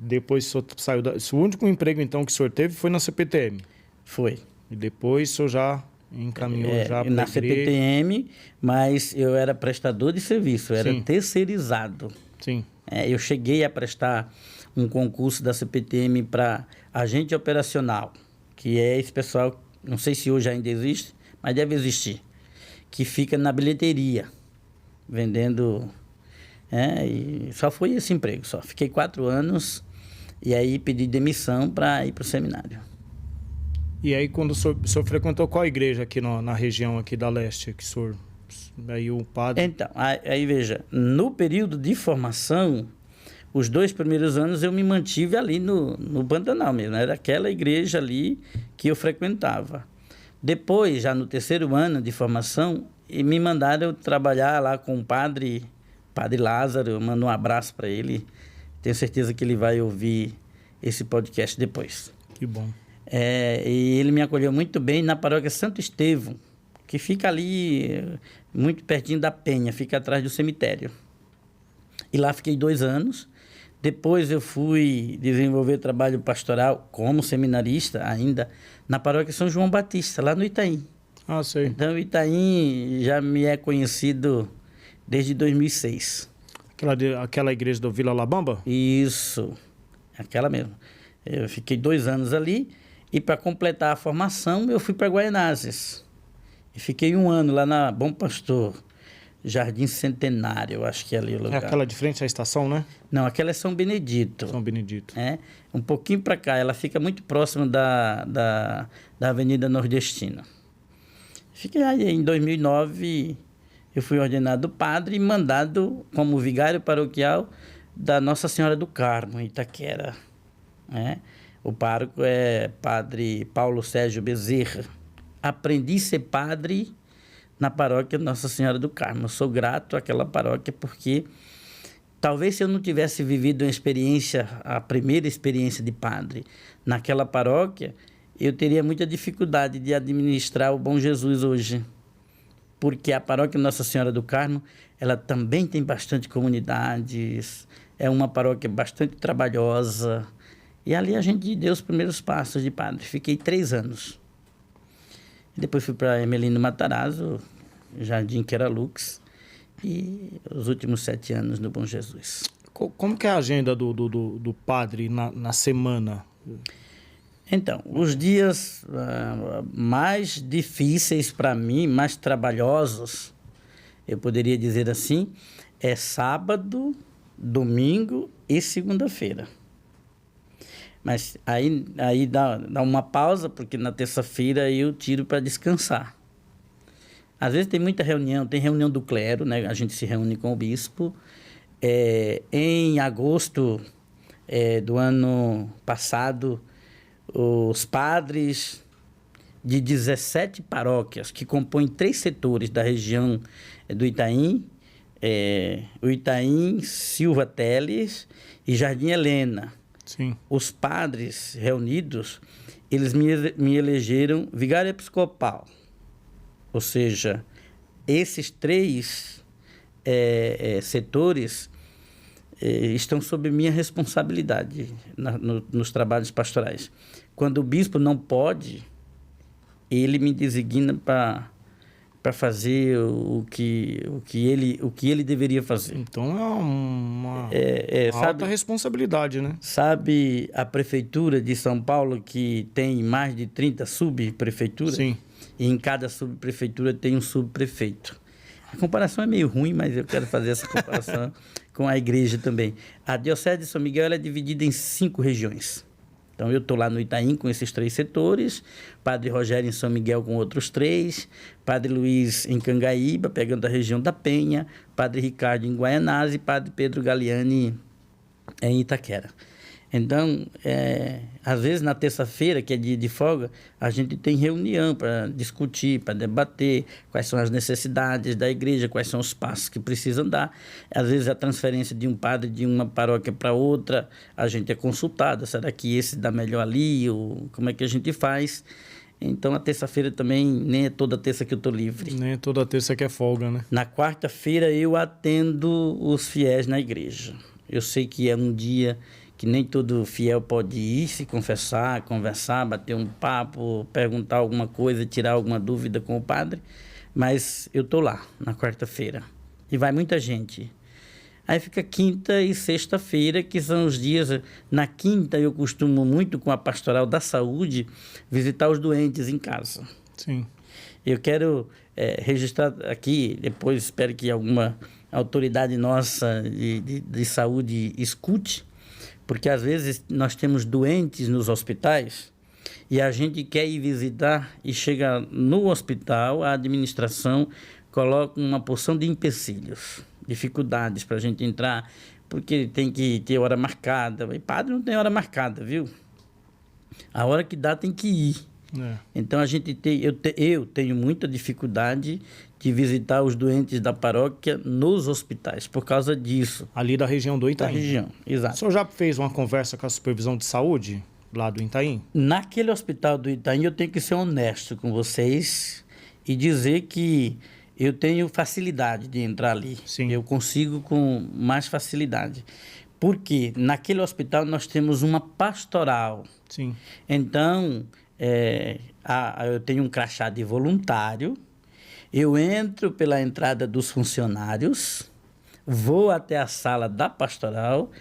depois o senhor saiu o único emprego, então, que o senhor teve foi na CPTM? Foi. E depois o senhor já encaminhou já para na CPTM, mas eu era prestador de serviço, eu era terceirizado. Sim. Eu cheguei a prestar um concurso da CPTM para agente operacional, que é esse pessoal, não sei se hoje ainda existe, mas deve existir, que fica na bilheteria, vendendo... e só foi esse emprego, só. Fiquei 4 anos e aí pedi demissão para ir para o seminário. E aí, quando o senhor frequentou qual igreja aqui na região aqui da Leste? Que o senhor, aí o padre... Então, aí veja, no período de formação, os 2 primeiros anos eu me mantive ali no Pantanal mesmo. Era aquela igreja ali que eu frequentava. Depois, já no 3º ano de formação, me mandaram trabalhar lá com o Padre Lázaro. Eu mando um abraço para ele. Tenho certeza que ele vai ouvir esse podcast depois. Que bom. E ele me acolheu muito bem na paróquia Santo Estevão, que fica ali muito pertinho da Penha, fica atrás do cemitério. E lá fiquei 2 anos. Depois eu fui desenvolver trabalho pastoral como seminarista ainda na paróquia São João Batista, lá no Itaim. Ah, sei. Então o Itaim já me é conhecido desde 2006. Aquela igreja do Vila Labamba? Isso, aquela mesmo. Eu fiquei 2 anos ali e para completar a formação eu fui para Guaianazes. E fiquei 1 ano lá na Bom Pastor, Jardim Centenário, eu acho que é ali o lugar. É aquela de frente à estação, né? Não, aquela é São Benedito. São Benedito. É, um pouquinho para cá, ela fica muito próxima da Avenida Nordestina. Fiquei aí em 2009, eu fui ordenado padre e mandado como vigário paroquial da Nossa Senhora do Carmo, em Itaquera. Né? O pároco é padre Paulo Sérgio Bezerra. Aprendi a ser padre na paróquia Nossa Senhora do Carmo. Eu sou grato àquela paróquia porque talvez se eu não tivesse vivido a primeira experiência de padre naquela paróquia, eu teria muita dificuldade de administrar o Bom Jesus hoje. Porque a paróquia Nossa Senhora do Carmo, ela também tem bastante comunidades, é uma paróquia bastante trabalhosa. E ali a gente deu os primeiros passos de padre. Fiquei 3 anos. Depois fui para Emelino Matarazzo, Jardim Queralux, e os últimos 7 anos no Bom Jesus. Como que é a agenda do padre na semana? Então, os dias mais difíceis para mim, mais trabalhosos, eu poderia dizer assim, é sábado, domingo e segunda-feira. Mas aí dá uma pausa, porque na terça-feira eu tiro para descansar. Às vezes tem muita reunião, tem reunião do clero, né? A gente se reúne com o bispo. Em agosto do ano passado, os padres de 17 paróquias que compõem 3 setores da região do Itaim, o Itaim, Silva Teles e Jardim Helena. Sim. Os padres reunidos, eles me elegeram vigário episcopal. Ou seja, esses 3 setores estão sob minha responsabilidade nos trabalhos pastorais. Quando o bispo não pode, ele me designa para fazer o que ele deveria fazer. Então é uma alta responsabilidade, né? Sabe a prefeitura de São Paulo, que tem mais de 30 subprefeituras? Sim. E em cada subprefeitura tem um subprefeito. A comparação é meio ruim, mas eu quero fazer essa comparação com a igreja também. A Diocese de São Miguel ela é dividida em 5 regiões. Então, eu estou lá no Itaim com esses 3 setores, Padre Rogério em São Miguel com outros 3, Padre Luiz em Cangaíba, pegando a região da Penha, Padre Ricardo em Guaianazes e Padre Pedro Galiani em Itaquera. Então, às vezes na terça-feira, que é dia de folga, a gente tem reunião para discutir, para debater quais são as necessidades da igreja, quais são os passos que precisam dar. Às vezes a transferência de um padre de uma paróquia para outra, a gente é consultado, será que esse dá melhor ali, ou como é que a gente faz? Então, a terça-feira também, nem é toda terça que eu estou livre. Nem é toda terça que é folga, né? Na quarta-feira, eu atendo os fiéis na igreja. Eu sei que é um dia que nem todo fiel pode ir se confessar, conversar, bater um papo, perguntar alguma coisa, tirar alguma dúvida com o padre, mas eu estou lá na quarta-feira e vai muita gente. Aí fica quinta e sexta-feira, que são os dias... Na quinta eu costumo muito, com a pastoral da saúde, visitar os doentes em casa. Sim. Eu quero registrar aqui, depois espero que alguma autoridade nossa de saúde escute, porque às vezes nós temos doentes nos hospitais e a gente quer ir visitar e chega no hospital, a administração coloca uma porção de empecilhos, dificuldades para a gente entrar, porque tem que ter hora marcada. E padre não tem hora marcada, viu? A hora que dá tem que ir. Então eu tenho muita dificuldade de visitar os doentes da paróquia nos hospitais, por causa disso. Ali da região do Itaim. Da região, exato. O senhor já fez uma conversa com a supervisão de saúde lá do Itaim? Naquele hospital do Itaim, eu tenho que ser honesto com vocês e dizer que eu tenho facilidade de entrar ali. Sim. Eu consigo com mais facilidade. Porque naquele hospital nós temos uma pastoral. Sim. Então, eu tenho um crachá de voluntário, eu entro pela entrada dos funcionários, vou até a sala da pastoral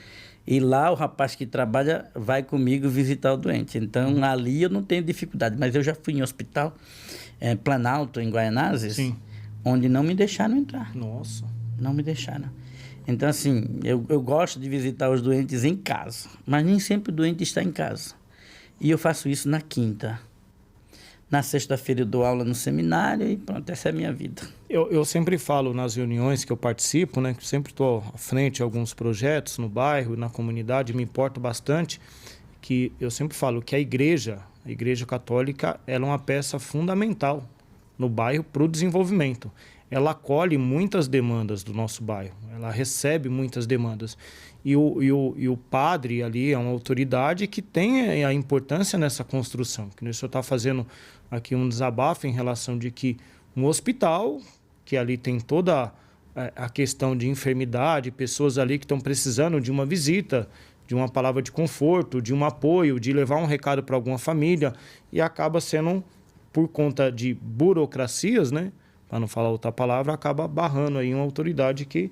e lá o rapaz que trabalha vai comigo visitar o doente. Então, ali eu não tenho dificuldade. Mas eu já fui em hospital, Planalto, em Guaianazes, Sim. onde não me deixaram entrar. Nossa. Não me deixaram. Então, assim, eu gosto de visitar os doentes em casa, mas nem sempre o doente está em casa. E eu faço isso na quinta. Na sexta-feira eu dou aula no seminário e pronto, essa é a minha vida. Eu sempre falo nas reuniões que eu participo, né, que sempre estou à frente de alguns projetos no bairro, na comunidade, me importa bastante, que eu sempre falo que a Igreja Católica, ela é uma peça fundamental no bairro para o desenvolvimento. Ela acolhe muitas demandas do nosso bairro, ela recebe muitas demandas. E o padre ali é uma autoridade que tem a importância nessa construção. Que o senhor está fazendo aqui um desabafo em relação de que um hospital, que ali tem toda a questão de enfermidade, pessoas ali que estão precisando de uma visita, de uma palavra de conforto, de um apoio, de levar um recado para alguma família, e acaba sendo, por conta de burocracias, né, para não falar outra palavra, acaba barrando aí uma autoridade que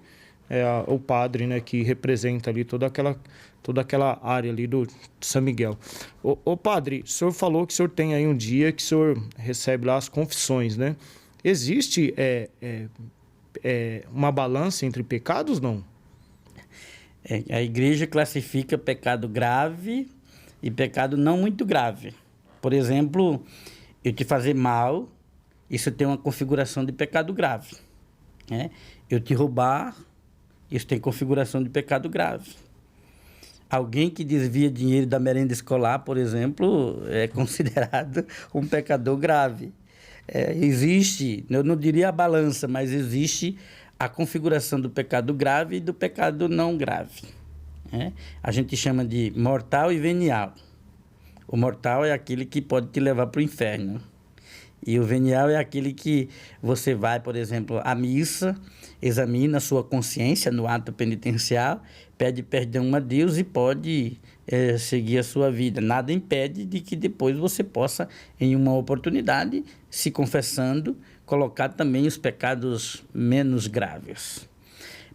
é o padre, né, que representa ali toda aquela área ali do São Miguel. Ô padre, o senhor falou que o senhor tem aí um dia que o senhor recebe lá as confissões, né? Existe uma balança entre pecados, não? A igreja classifica pecado grave e pecado não muito grave. Por exemplo, eu te fazer mal, isso tem uma configuração de pecado grave, né? Eu te roubar, isso tem configuração de pecado grave. Alguém que desvia dinheiro da merenda escolar, por exemplo, é considerado um pecador grave. Existe, eu não diria a balança, mas existe a configuração do pecado grave e do pecado não grave, né? A gente chama de mortal e venial. O mortal é aquele que pode te levar para o inferno. E o venial é aquele que você vai, por exemplo, à missa, examina a sua consciência no ato penitencial, pede perdão a Deus e pode seguir a sua vida. Nada impede de que depois você possa, em uma oportunidade, se confessando, colocar também os pecados menos graves.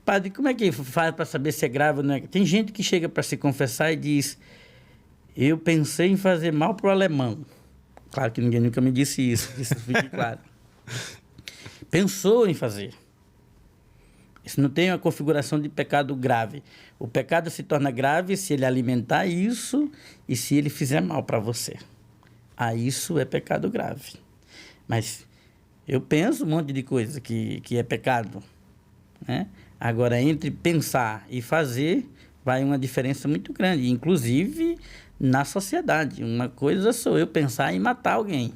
Padre, como é que faz para saber se é grave ou não é? Tem gente que chega para se confessar e diz: eu pensei em fazer mal para o alemão. Claro que ninguém nunca me disse isso fique claro. Pensou em fazer. Isso não tem uma configuração de pecado grave. O pecado se torna grave se ele alimentar isso e se ele fizer mal para você. Isso é pecado grave. Mas eu penso um monte de coisa que é pecado, né? Agora, entre pensar e fazer, vai uma diferença muito grande, inclusive na sociedade. Uma coisa sou eu pensar em matar alguém,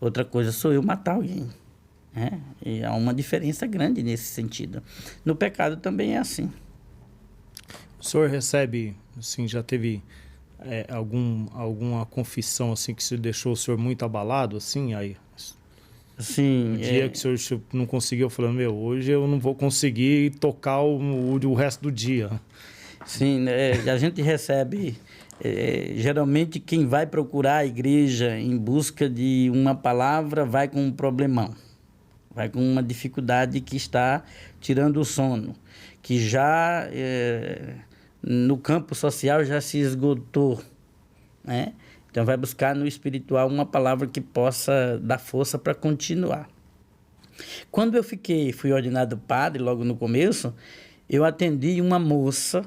outra coisa sou eu matar alguém, né? E há uma diferença grande nesse sentido. No pecado também é assim. O senhor recebe, assim, já teve alguma confissão assim que se deixou o senhor muito abalado, assim, aí? Sim. O dia que o senhor não conseguiu, falando, hoje eu não vou conseguir tocar o resto do dia. Sim, a gente recebe... geralmente quem vai procurar a igreja em busca de uma palavra vai com um problemão, vai com uma dificuldade que está tirando o sono, que já no campo social já se esgotou, né? Então vai buscar no espiritual uma palavra que possa dar força para continuar. Quando eu fui ordenado padre, logo no começo, eu atendi uma moça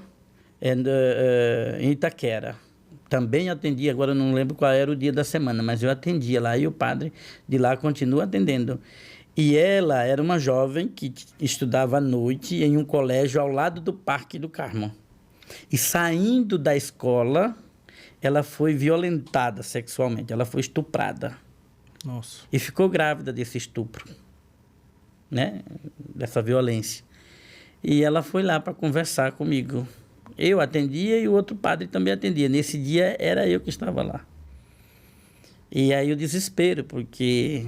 em Itaquera. Também atendi, agora não lembro qual era o dia da semana, mas eu atendia lá e o padre de lá continua atendendo. E ela era uma jovem que estudava à noite em um colégio ao lado do Parque do Carmo. E saindo da escola, ela foi violentada sexualmente, ela foi estuprada. Nossa. E ficou grávida desse estupro, né? Dessa violência. E ela foi lá para conversar comigo. Eu atendia e o outro padre também atendia. Nesse dia era eu que estava lá. E aí o desespero, porque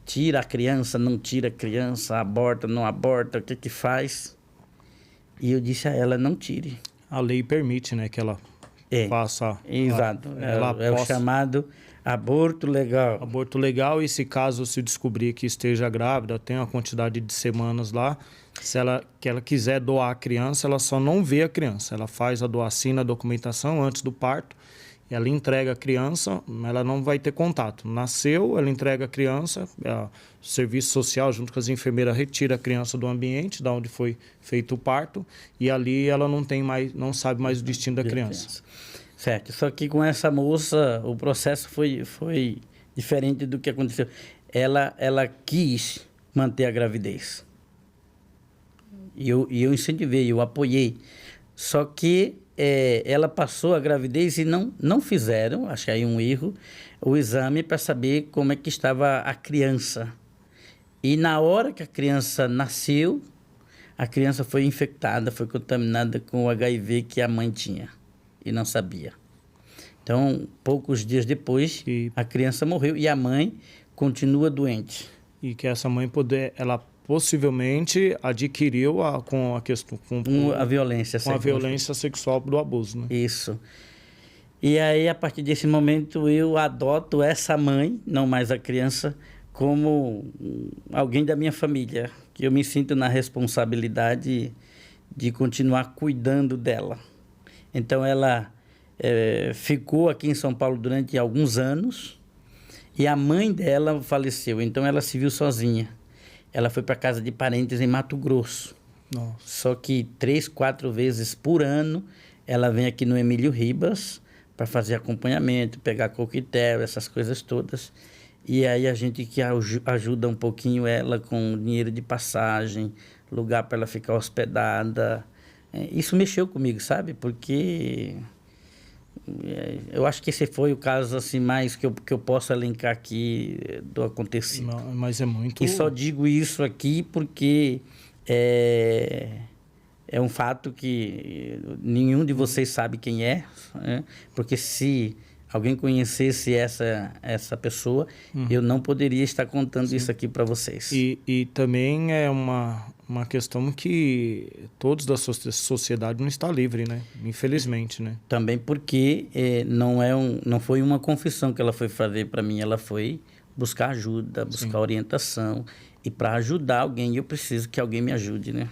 tira a criança, não tira a criança, aborta, não aborta, o que faz? E eu disse a ela, não tire. A lei permite, né, que ela faça... Exato. O chamado aborto legal. Aborto legal, e se caso se descobrir que esteja grávida, tem uma quantidade de semanas lá, Se ela quiser doar a criança, ela só não vê a criança. Ela faz assina a documentação antes do parto, ela entrega a criança, ela não vai ter contato. Nasceu, ela entrega a criança, o serviço social, junto com as enfermeiras, retira a criança do ambiente, da onde foi feito o parto, e ali ela não sabe mais o destino da criança. Certo. Só que com essa moça, o processo foi diferente do que aconteceu. Ela quis manter a gravidez. E eu incentivei, eu apoiei. Só que ela passou a gravidez e não fizeram, acho que aí um erro, o exame para saber como é que estava a criança. E na hora que a criança nasceu, a criança foi infectada, foi contaminada com o HIV que a mãe tinha e não sabia. Então, poucos dias depois, a criança morreu e a mãe continua doente. E que essa mãe ela possivelmente adquiriu com a questão a violência sexual. Com a violência sexual do abuso, né? Isso. E aí, a partir desse momento, eu adoto essa mãe, não mais a criança, como alguém da minha família, que eu me sinto na responsabilidade de continuar cuidando dela. Então, ela ficou aqui em São Paulo durante alguns anos e a mãe dela faleceu, então ela se viu sozinha. Ela foi para casa de parentes em Mato Grosso. Nossa. Só que 3, 4 vezes por ano ela vem aqui no Emílio Ribas para fazer acompanhamento, pegar coquetel, essas coisas todas. E aí a gente que ajuda um pouquinho ela com dinheiro de passagem, lugar para ela ficar hospedada. Isso mexeu comigo, sabe? Porque eu acho que esse foi o caso assim mais que eu posso elencar aqui do acontecido. Não, mas é muito... E só digo isso aqui porque é um fato que nenhum de vocês sabe quem é, né? Porque se alguém conhecesse essa pessoa, eu não poderia estar contando isso aqui para vocês. E também é uma questão que todos da sociedade não está livre, né? Infelizmente, né? Também porque não foi uma confissão que ela foi fazer para mim, ela foi buscar ajuda, buscar orientação. E para ajudar alguém, eu preciso que alguém me ajude, né?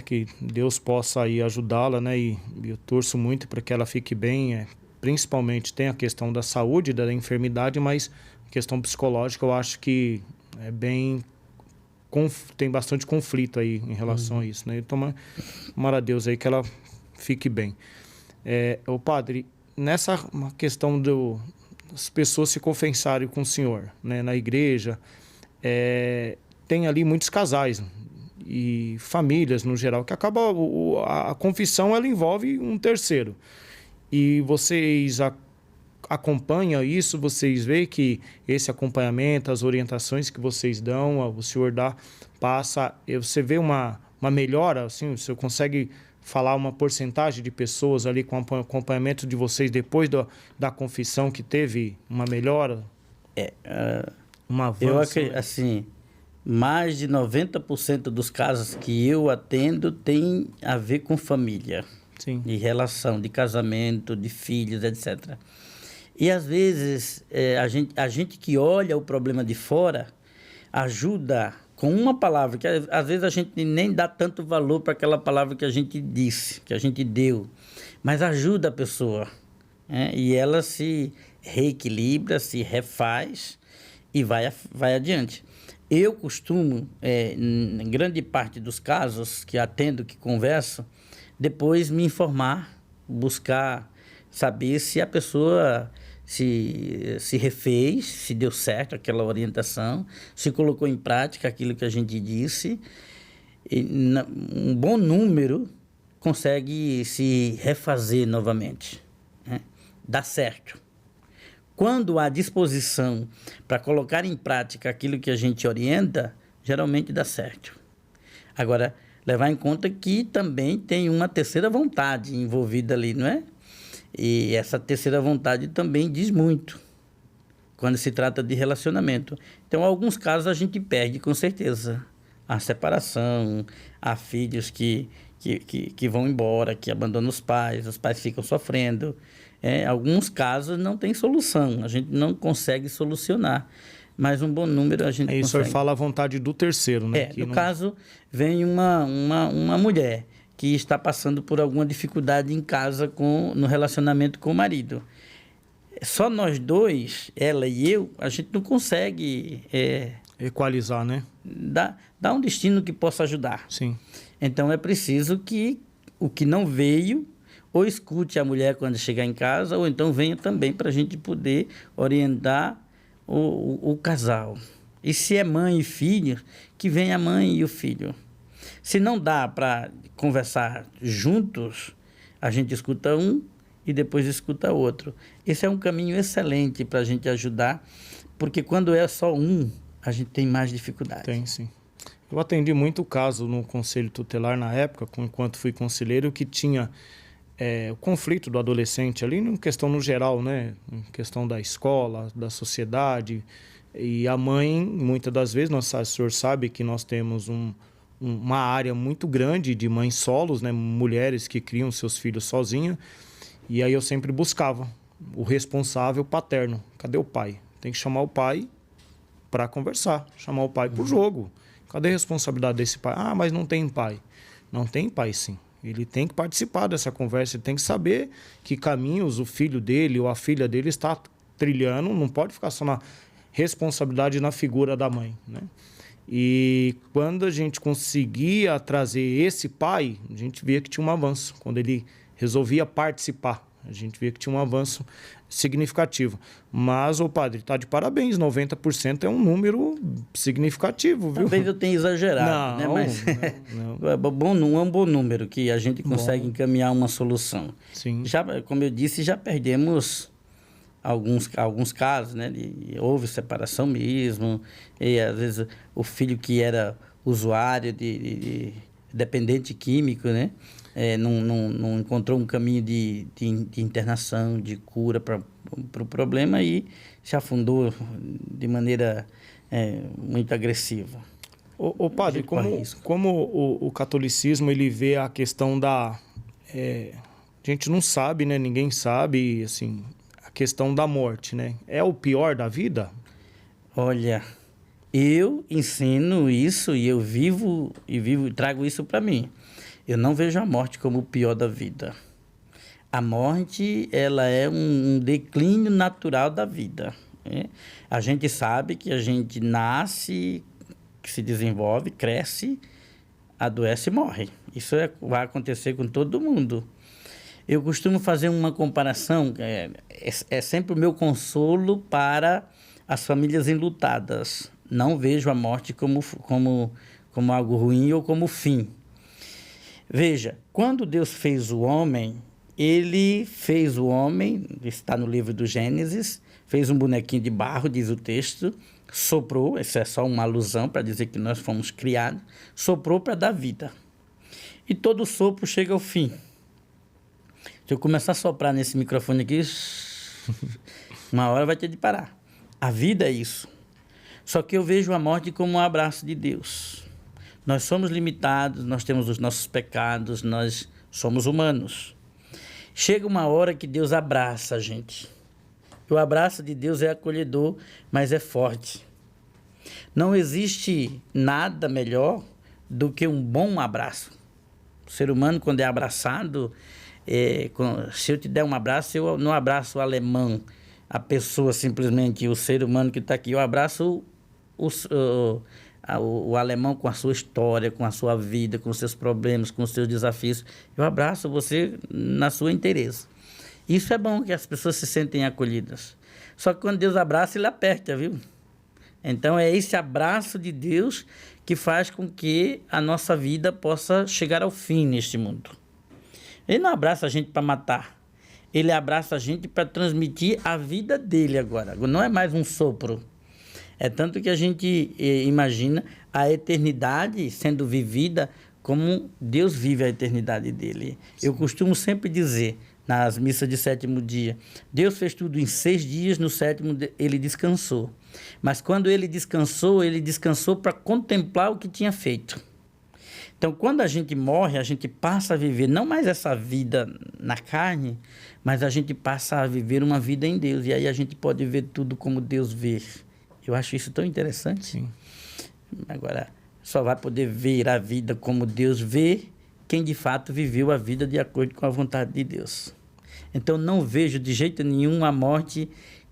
Que Deus possa aí ajudá-la, né? E eu torço muito para que ela fique bem. Principalmente tem a questão da saúde, da enfermidade, mas a questão psicológica eu acho que tem bastante conflito aí em relação a isso, né? Então, tomara a Deus aí que ela fique bem. O padre, nessa questão das pessoas se confessarem com o senhor, né, na igreja, tem ali muitos casais e famílias no geral que a confissão ela envolve um terceiro. E vocês acompanham isso, vocês veem que esse acompanhamento, as orientações que vocês dão, o senhor passa, você vê uma melhora, assim, você consegue falar uma porcentagem de pessoas ali com acompanhamento de vocês depois da confissão que teve uma melhora? Um avanço? Eu acredito, assim, mais de 90% dos casos que eu atendo tem a ver com família. Sim. De relação, de casamento, de filhos, etc. E, às vezes, a gente que olha o problema de fora ajuda com uma palavra, que às vezes a gente nem dá tanto valor para aquela palavra que a gente disse, que a gente deu, mas ajuda a pessoa, né? E ela se reequilibra, se refaz e vai adiante. Eu costumo, em grande parte dos casos que atendo, que converso, depois me informar, buscar saber se a pessoa se refez, se deu certo aquela orientação, se colocou em prática aquilo que a gente disse. E um bom número consegue se refazer novamente, né? Dá certo. Quando há disposição para colocar em prática aquilo que a gente orienta, geralmente dá certo. Agora, levar em conta que também tem uma terceira vontade envolvida ali, não é? E essa terceira vontade também diz muito quando se trata de relacionamento. Então, em alguns casos, a gente perde, com certeza, a separação, há filhos que vão embora, que abandonam os pais ficam sofrendo. Alguns casos não tem solução, a gente não consegue solucionar. mas um bom número a gente Aí o consegue. senhor fala a vontade do terceiro, né? No caso, vem uma mulher que está passando por alguma dificuldade em casa no relacionamento com o marido. Só nós dois, ela e eu, a gente não consegue equalizar, né? dar um destino que possa ajudar. Sim. Então é preciso que o que não veio, ou escute a mulher quando chegar em casa, ou então venha também para a gente poder orientar o casal. E se é mãe e filho, que venha a mãe e o filho. Se não dá para conversar juntos, a gente escuta um e depois escuta outro. Esse é um caminho excelente para a gente ajudar, porque quando é só um, a gente tem mais dificuldade. Tem, sim. Eu atendi muito caso no Conselho Tutelar na época, enquanto fui conselheiro, que tinha o conflito do adolescente ali, em questão no geral, né? Em questão da escola, da sociedade. E a mãe, muitas das vezes, o senhor sabe que nós temos uma área muito grande de mães solos, né? Mulheres que criam seus filhos sozinhas. E aí eu sempre buscava o responsável paterno. Cadê o pai? Tem que chamar o pai para conversar, chamar o pai para o jogo. Cadê a responsabilidade desse pai? Ah, mas não tem pai. Não tem pai, sim. Ele tem que participar dessa conversa, ele tem que saber que caminhos o filho dele ou a filha dele está trilhando, não pode ficar só na responsabilidade na figura da mãe, né? E quando a gente conseguia trazer esse pai, a gente via que tinha um avanço. Quando ele resolvia participar, a gente via que tinha um avanço significativo. Mas, padre, está de parabéns, 90% é um número significativo, viu? Talvez eu tenha exagerado, né? Mas não. É um bom número que a gente consegue encaminhar uma solução. Sim. Já, como eu disse, já perdemos alguns casos, né? Houve separação mesmo, e às vezes o filho que era usuário de dependente químico, né? Não encontrou um caminho de internação, de cura para o problema e se afundou de maneira muito agressiva. Padre, como o catolicismo ele vê a questão da... a gente não sabe, né? Ninguém sabe, assim... questão da morte, né? É o pior da vida? Olha, eu ensino isso e eu vivo e trago isso para mim. Eu não vejo a morte como o pior da vida. A morte, ela é um declínio natural da vida, né? A gente sabe que a gente nasce, que se desenvolve, cresce, adoece e morre. Isso vai acontecer com todo mundo. Eu costumo fazer uma comparação, é sempre o meu consolo para as famílias enlutadas. Não vejo a morte como algo ruim ou como fim. Veja, quando Deus fez o homem, ele fez o homem, está no livro do Gênesis, fez um bonequinho de barro, diz o texto, soprou, isso é só uma alusão para dizer que nós fomos criados, soprou para dar vida. E todo sopro chega ao fim. Se eu começar a soprar nesse microfone aqui, uma hora vai ter de parar. A vida é isso. Só que eu vejo a morte como um abraço de Deus. Nós somos limitados, nós temos os nossos pecados, nós somos humanos. Chega uma hora que Deus abraça a gente. O abraço de Deus é acolhedor, mas é forte. Não existe nada melhor do que um bom abraço. O ser humano, quando é abraçado... se eu te der um abraço, eu não abraço o alemão, a pessoa simplesmente, o ser humano que está aqui. Eu abraço o alemão com a sua história, com a sua vida, com os seus problemas, com os seus desafios. Eu abraço você na sua inteireza. Isso é bom, que as pessoas se sentem acolhidas. Só que quando Deus abraça, Ele aperta, viu? Então é esse abraço de Deus que faz com que a nossa vida possa chegar ao fim neste mundo. Ele não abraça a gente para matar. Ele abraça a gente para transmitir a vida dele agora. Não é mais um sopro. É tanto que a gente imagina a eternidade sendo vivida como Deus vive a eternidade dele. Sim. Eu costumo sempre dizer, nas missas de sétimo dia, Deus fez tudo em 6 dias, no 7º ele descansou. Mas quando ele descansou para contemplar o que tinha feito. Então, quando a gente morre, a gente passa a viver não mais essa vida na carne, mas a gente passa a viver uma vida em Deus. E aí a gente pode ver tudo como Deus vê. Eu acho isso tão interessante. Sim. Agora, só vai poder ver a vida como Deus vê quem de fato viveu a vida de acordo com a vontade de Deus. Então, não vejo de jeito nenhum a morte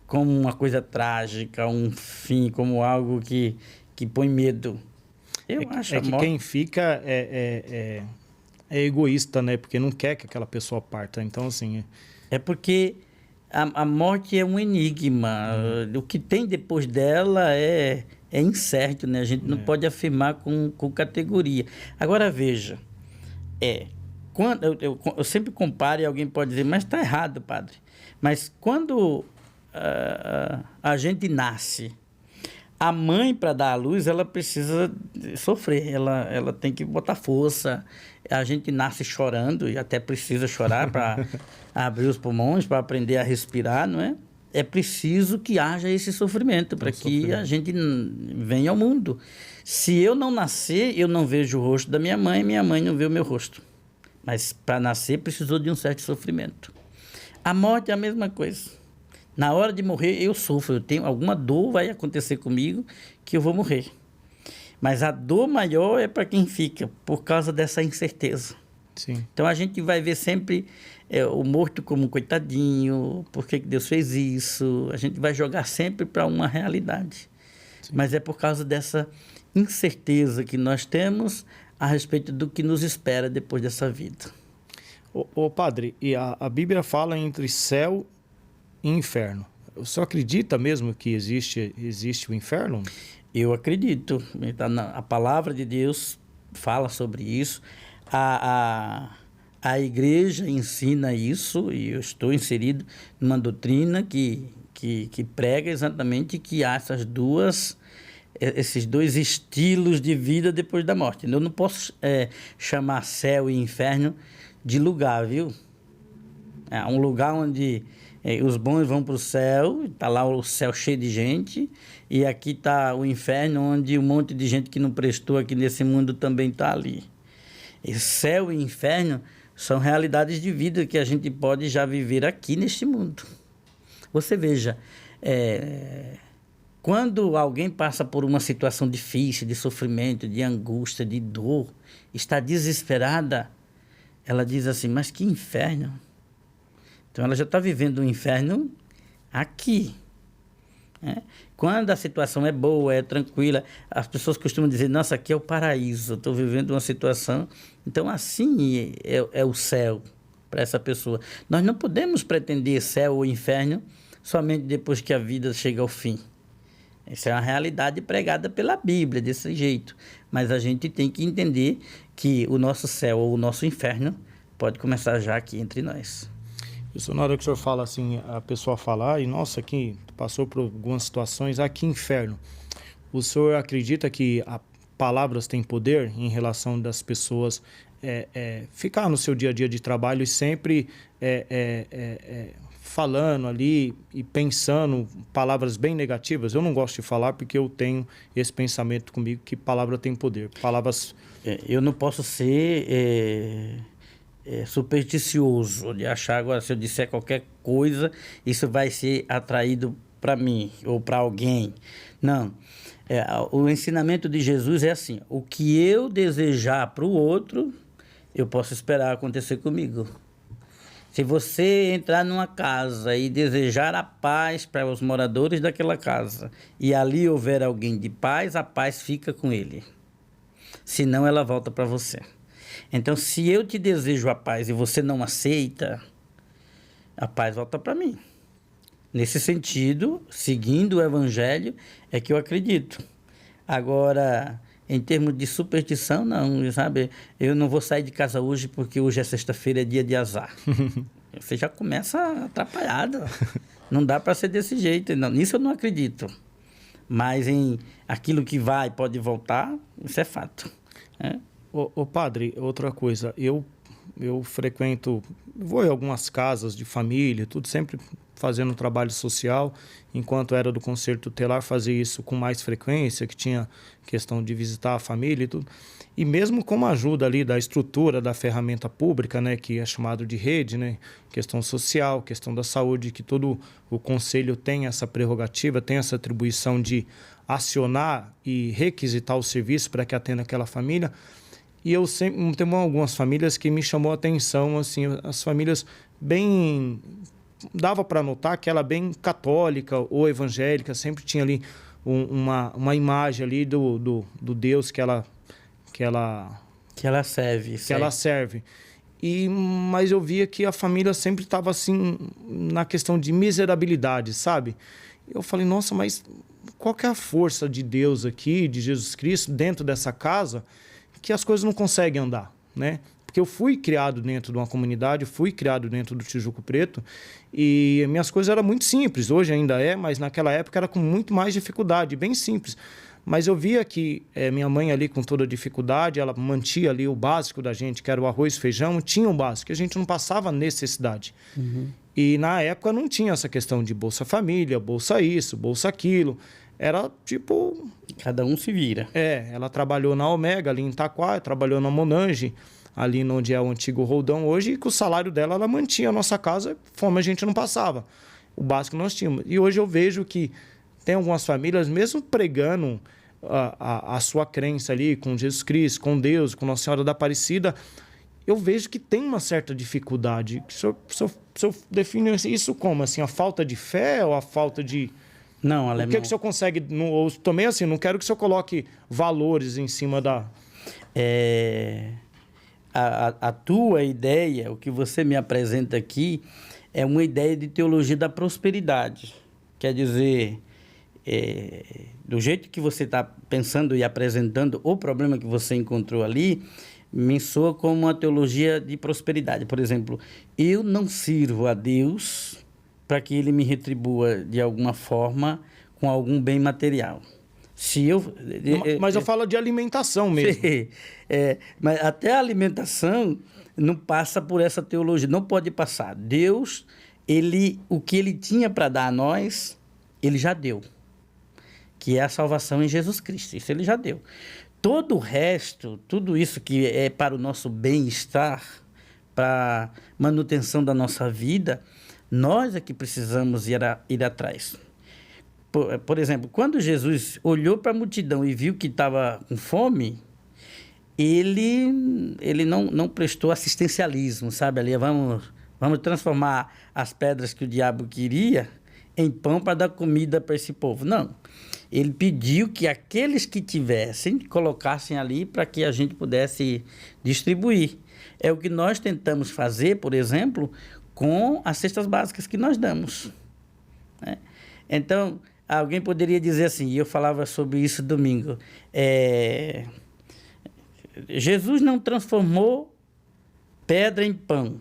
como uma coisa trágica, um fim, como algo que põe medo. Eu acho que quem fica é egoísta, né? Porque não quer que aquela pessoa parta. Então, assim... É porque a morte é um enigma. O que tem depois dela é incerto, né? A gente não pode afirmar com categoria. Agora, veja, quando eu sempre comparo e alguém pode dizer, mas está errado, padre. Mas quando a gente nasce, a mãe, para dar à luz, ela precisa sofrer, ela tem que botar força. A gente nasce chorando e até precisa chorar para abrir os pulmões, para aprender a respirar, não é? É preciso que haja esse sofrimento para que a gente venha ao mundo. Se eu não nascer, eu não vejo o rosto da minha mãe não vê o meu rosto. Mas para nascer precisou de um certo sofrimento. A morte é a mesma coisa. Na hora de morrer, eu sofro. Eu tenho alguma dor, vai acontecer comigo, que eu vou morrer. Mas a dor maior é para quem fica, por causa dessa incerteza. Sim. Então, a gente vai ver sempre o morto como um coitadinho, por que Deus fez isso? A gente vai jogar sempre para uma realidade. Sim. Mas é por causa dessa incerteza que nós temos a respeito do que nos espera depois dessa vida. Ô padre, e a Bíblia fala entre céu e inferno. O senhor acredita mesmo que existe o inferno? Eu acredito. A palavra de Deus fala sobre isso. A igreja ensina isso, e eu estou inserido numa doutrina que prega exatamente que há esses dois estilos de vida depois da morte. Eu não posso chamar céu e inferno de lugar, viu? É um lugar onde os bons vão para o céu, está lá o céu cheio de gente, e aqui está o inferno, onde um monte de gente que não prestou aqui nesse mundo também está ali. E céu e inferno são realidades de vida que a gente pode já viver aqui neste mundo. Você veja, quando alguém passa por uma situação difícil, de sofrimento, de angústia, de dor, está desesperada, ela diz assim, mas que inferno? Então, ela já está vivendo um inferno aqui. Né? Quando a situação é boa, é tranquila, as pessoas costumam dizer, nossa, aqui é o paraíso, eu estou vivendo uma situação... Então, assim é o céu para essa pessoa. Nós não podemos pretender céu ou inferno somente depois que a vida chega ao fim. Essa é uma realidade pregada pela Bíblia, desse jeito. Mas a gente tem que entender que o nosso céu ou o nosso inferno pode começar já aqui entre nós. Isso, na hora que o senhor fala assim, a pessoa fala, e nossa, aqui passou por algumas situações, que inferno. O senhor acredita que palavras têm poder em relação das pessoas ficar no seu dia a dia de trabalho e sempre falando ali e pensando palavras bem negativas? Eu não gosto de falar porque eu tenho esse pensamento comigo que palavra tem poder. Palavras... Eu não posso ser... supersticioso de achar agora, se eu disser qualquer coisa, isso vai ser atraído para mim ou para alguém. Não. O ensinamento de Jesus é assim, o que eu desejar para o outro, eu posso esperar acontecer comigo. Se você entrar numa casa e desejar a paz para os moradores daquela casa, e ali houver alguém de paz, a paz fica com ele. Senão ela volta para você. Então, se eu te desejo a paz e você não aceita, a paz volta para mim. Nesse sentido, seguindo o Evangelho, é que eu acredito. Agora, em termos de superstição, não, sabe? Eu não vou sair de casa hoje porque hoje é sexta-feira, é dia de azar. Você já começa atrapalhado. Não dá para ser desse jeito. Não, nisso eu não acredito. Mas em aquilo que vai e pode voltar, isso é fato. Ô padre, outra coisa, eu frequento, vou em algumas casas de família, tudo, sempre fazendo trabalho social, enquanto era do conselho tutelar, fazia isso com mais frequência, que tinha questão de visitar a família e tudo. E mesmo com a ajuda ali da estrutura da ferramenta pública, né, que é chamado de rede, né, questão social, questão da saúde, que todo o conselho tem essa prerrogativa, tem essa atribuição de acionar e requisitar o serviço para que atenda aquela família. E eu sempre tenho algumas famílias que me chamou a atenção, assim, as famílias bem... Dava para notar que ela bem católica ou evangélica, sempre tinha ali uma imagem ali do Deus que ela serve. Que ela serve. Mas eu via que a família sempre estava assim, na questão de miserabilidade, sabe? Eu falei, nossa, mas qual que é a força de Deus aqui, de Jesus Cristo, dentro dessa casa, que as coisas não conseguem andar, né? Porque eu fui criado dentro de uma comunidade, fui criado dentro do Tijuco Preto e minhas coisas eram muito simples. Hoje ainda é, mas naquela época era com muito mais dificuldade, bem simples. Mas eu via que minha mãe ali com toda dificuldade, ela mantinha ali o básico da gente, que era o arroz, feijão, tinha o básico, que a gente não passava necessidade. Uhum. E na época não tinha essa questão de Bolsa Família, Bolsa isso, Bolsa aquilo. Era tipo... Cada um se vira. Ela trabalhou na Omega, ali em Itaquá, trabalhou na Monange, ali onde é o antigo Roldão hoje, e com o salário dela, ela mantinha a nossa casa, fome a gente não passava. O básico nós tínhamos. E hoje eu vejo que tem algumas famílias, mesmo pregando a sua crença ali com Jesus Cristo, com Deus, com Nossa Senhora da Aparecida, eu vejo que tem uma certa dificuldade. O senhor define isso como? Assim, a falta de fé ou a falta de... Não, Alemão. O que o senhor consegue... também assim, não quero que o senhor coloque valores em cima da... A tua ideia, o que você me apresenta aqui, é uma ideia de teologia da prosperidade. Quer dizer, do jeito que você está pensando e apresentando o problema que você encontrou ali, me soa como uma teologia de prosperidade. Por exemplo, eu não sirvo a Deus para que Ele me retribua de alguma forma com algum bem material. Mas eu falo de alimentação mesmo. Mas até a alimentação não passa por essa teologia, não pode passar. Deus, o que Ele tinha para dar a nós, Ele já deu, que é a salvação em Jesus Cristo. Isso Ele já deu. Todo o resto, tudo isso que é para o nosso bem-estar, para a manutenção da nossa vida, nós é que precisamos ir atrás. Por exemplo, quando Jesus olhou para a multidão e viu que estava com fome, ele não prestou assistencialismo, sabe? Ali, vamos transformar as pedras que o diabo queria em pão para dar comida para esse povo. Não. Ele pediu que aqueles que tivessem, colocassem ali para que a gente pudesse distribuir. É o que nós tentamos fazer, por exemplo, com as cestas básicas que nós damos, né? Então, alguém poderia dizer assim, e eu falava sobre isso domingo, Jesus não transformou pedra em pão.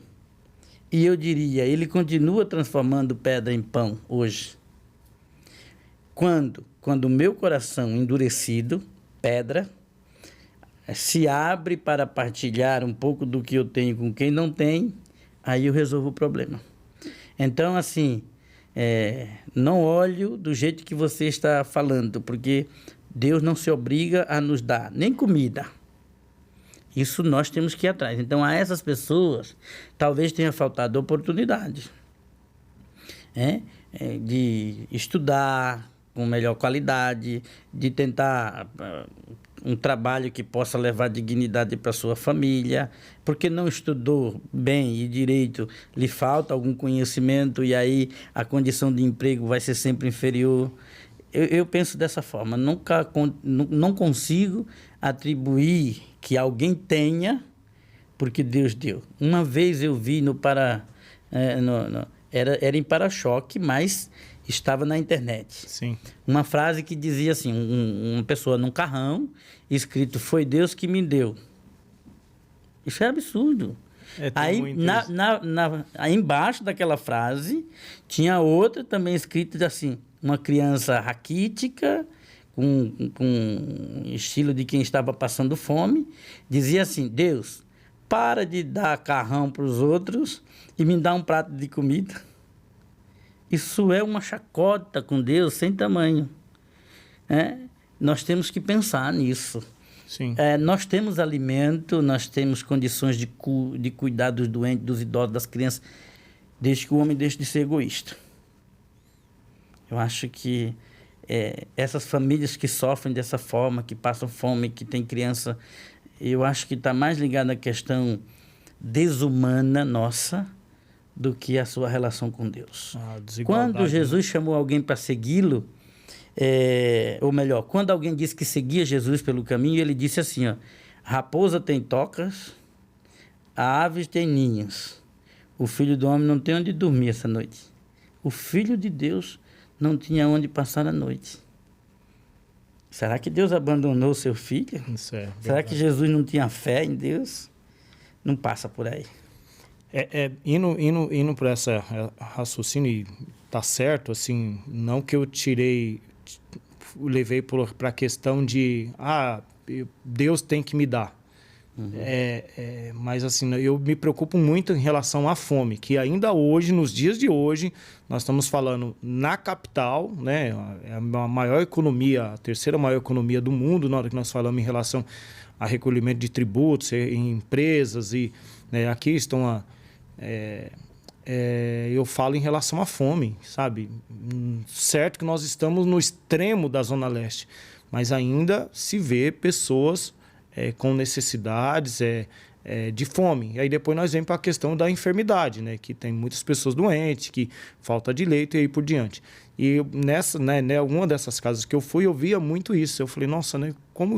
E eu diria, ele continua transformando pedra em pão hoje. Quando o meu coração endurecido, pedra, se abre para partilhar um pouco do que eu tenho com quem não tem, aí eu resolvo o problema. Então, assim, não olho do jeito que você está falando, porque Deus não se obriga a nos dar nem comida. Isso nós temos que ir atrás. Então, a essas pessoas, talvez tenha faltado oportunidade de estudar com melhor qualidade, de tentar um trabalho que possa levar dignidade para a sua família, porque não estudou bem e direito, lhe falta algum conhecimento e aí a condição de emprego vai ser sempre inferior. Eu penso dessa forma, não consigo atribuir que alguém tenha porque Deus deu. Uma vez eu vi era em para-choque, mas estava na internet. Sim. Uma frase que dizia assim, uma pessoa num carrão, escrito, foi Deus que me deu. Isso é absurdo. Aí, aí embaixo daquela frase, tinha outra também escrita assim, uma criança raquítica, com estilo de quem estava passando fome, dizia assim, Deus, para de dar carrão para os outros e me dá um prato de comida. Isso é uma chacota com Deus sem tamanho. Nós temos que pensar nisso. Sim. Nós temos alimento, nós temos condições de cuidar dos doentes, dos idosos, das crianças, desde que o homem deixe de ser egoísta. Eu acho que essas famílias que sofrem dessa forma, que passam fome, que têm criança, eu acho que está mais ligado à questão desumana nossa do que a sua relação com Deus. Quando Jesus chamou alguém para segui-lo, ou melhor, quando alguém disse que seguia Jesus pelo caminho, ele disse assim, ó, raposa tem tocas, a aves tem ninhos, o Filho do Homem não tem onde dormir essa noite. O Filho de Deus não tinha onde passar a noite. Será que Deus abandonou o seu filho? Será que Jesus não tinha fé em Deus? Não passa por aí. Indo por essa raciocínio, tá certo, assim, não que eu levei para a questão de Deus tem que me dar. Mas assim, eu me preocupo muito em relação à fome, que ainda hoje, nos dias de hoje, nós estamos falando na capital, né? É a maior economia, a terceira maior economia do mundo, na hora que nós falamos em relação a recolhimento de tributos em empresas, e aqui estão eu falo em relação à fome, sabe? Certo que nós estamos no extremo da Zona Leste, mas ainda se vê pessoas com necessidades de fome. E aí depois nós vemos para a questão da enfermidade, né? Que tem muitas pessoas doentes, que falta de leito e aí por diante. E alguma dessas casas que eu fui, eu via muito isso. Eu falei, nossa, né? Como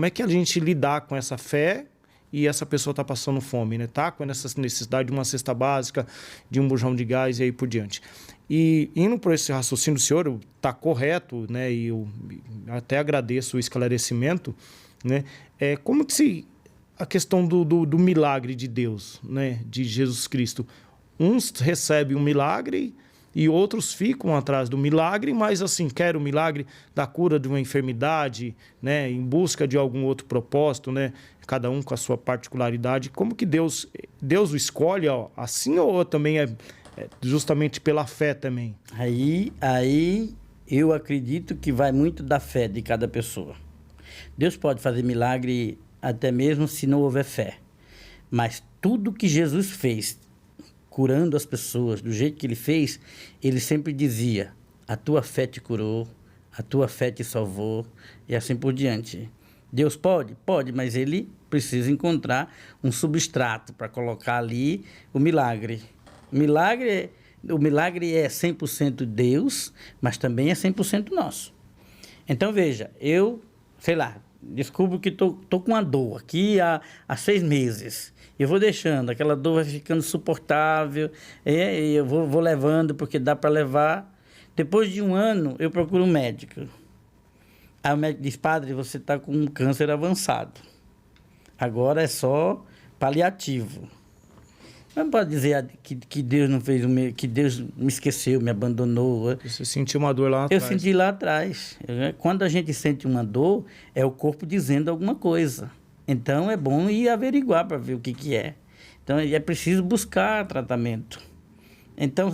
é que a gente lidar com essa fé e essa pessoa está passando fome, né? Tá com essa necessidade de uma cesta básica, de um bujão de gás e aí por diante. E indo por esse raciocínio do senhor, está correto, né? E eu até agradeço o esclarecimento, né? Como que a questão do milagre de Deus, né? De Jesus Cristo. Uns recebem um milagre e outros ficam atrás do milagre, mas assim, querem o milagre da cura de uma enfermidade, né? Em busca de algum outro propósito, né? Cada um com a sua particularidade. Como que Deus o escolhe assim, ou também justamente pela fé também? Aí eu acredito que vai muito da fé de cada pessoa. Deus pode fazer milagre até mesmo se não houver fé. Mas tudo que Jesus fez, curando as pessoas do jeito que ele fez, ele sempre dizia, a tua fé te curou, a tua fé te salvou, e assim por diante. Deus pode? Pode, mas ele precisa encontrar um substrato para colocar ali o milagre. O milagre é 100% Deus, mas também é 100% nosso. Então, veja, descubro que estou com uma dor aqui há 6 meses. Eu vou deixando, aquela dor vai ficando suportável, e eu vou levando porque dá para levar. Depois de 1 ano, eu procuro um médico. Aí o médico diz, padre, você está com um câncer avançado. Agora é só paliativo. Não pode dizer que Deus não fez que Deus me esqueceu, me abandonou. Você sentiu uma dor lá atrás? Eu senti lá atrás. Quando a gente sente uma dor, é o corpo dizendo alguma coisa. Então é bom ir averiguar para ver o que é. Então é preciso buscar tratamento. Então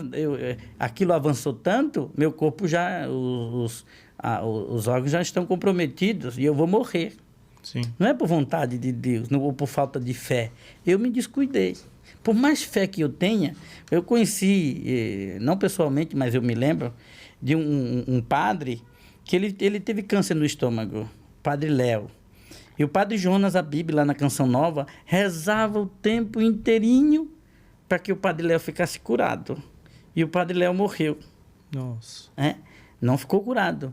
aquilo avançou tanto, meu corpo já, os órgãos já estão comprometidos e eu vou morrer. Sim. Não é por vontade de Deus, ou por falta de fé. Eu me descuidei. Por mais fé que eu tenha, eu conheci, não pessoalmente, mas eu me lembro, de um padre que ele teve câncer no estômago, Padre Léo. E o Padre Jonas, a Bíblia, lá na Canção Nova, rezava o tempo inteirinho para que o Padre Léo ficasse curado. E o Padre Léo morreu. Nossa. Não ficou curado.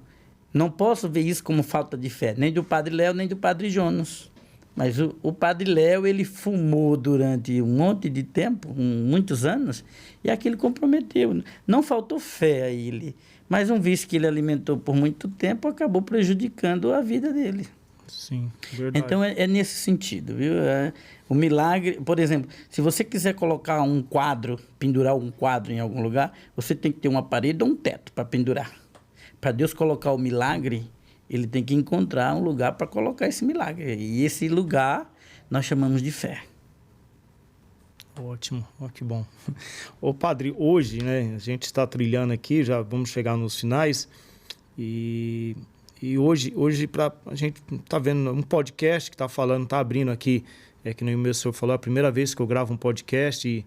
Não posso ver isso como falta de fé, nem do Padre Léo, nem do Padre Jonas. Mas o Padre Léo, ele fumou durante um monte de tempo, muitos anos, e aquilo comprometeu. Não faltou fé a ele, mas um vício que ele alimentou por muito tempo acabou prejudicando a vida dele. Sim, verdade. Então, é nesse sentido, viu? O milagre, por exemplo, se você quiser colocar um quadro, pendurar um quadro em algum lugar, você tem que ter uma parede ou um teto para pendurar. Para Deus colocar o milagre, ele tem que encontrar um lugar para colocar esse milagre. E esse lugar nós chamamos de fé. Ótimo, ó, que bom. Ô, padre, hoje, né, a gente está trilhando aqui, já vamos chegar nos finais, e, e hoje a gente tá vendo um podcast que tá falando, tá abrindo aqui, que nem o meu senhor falou, é a primeira vez que eu gravo um podcast e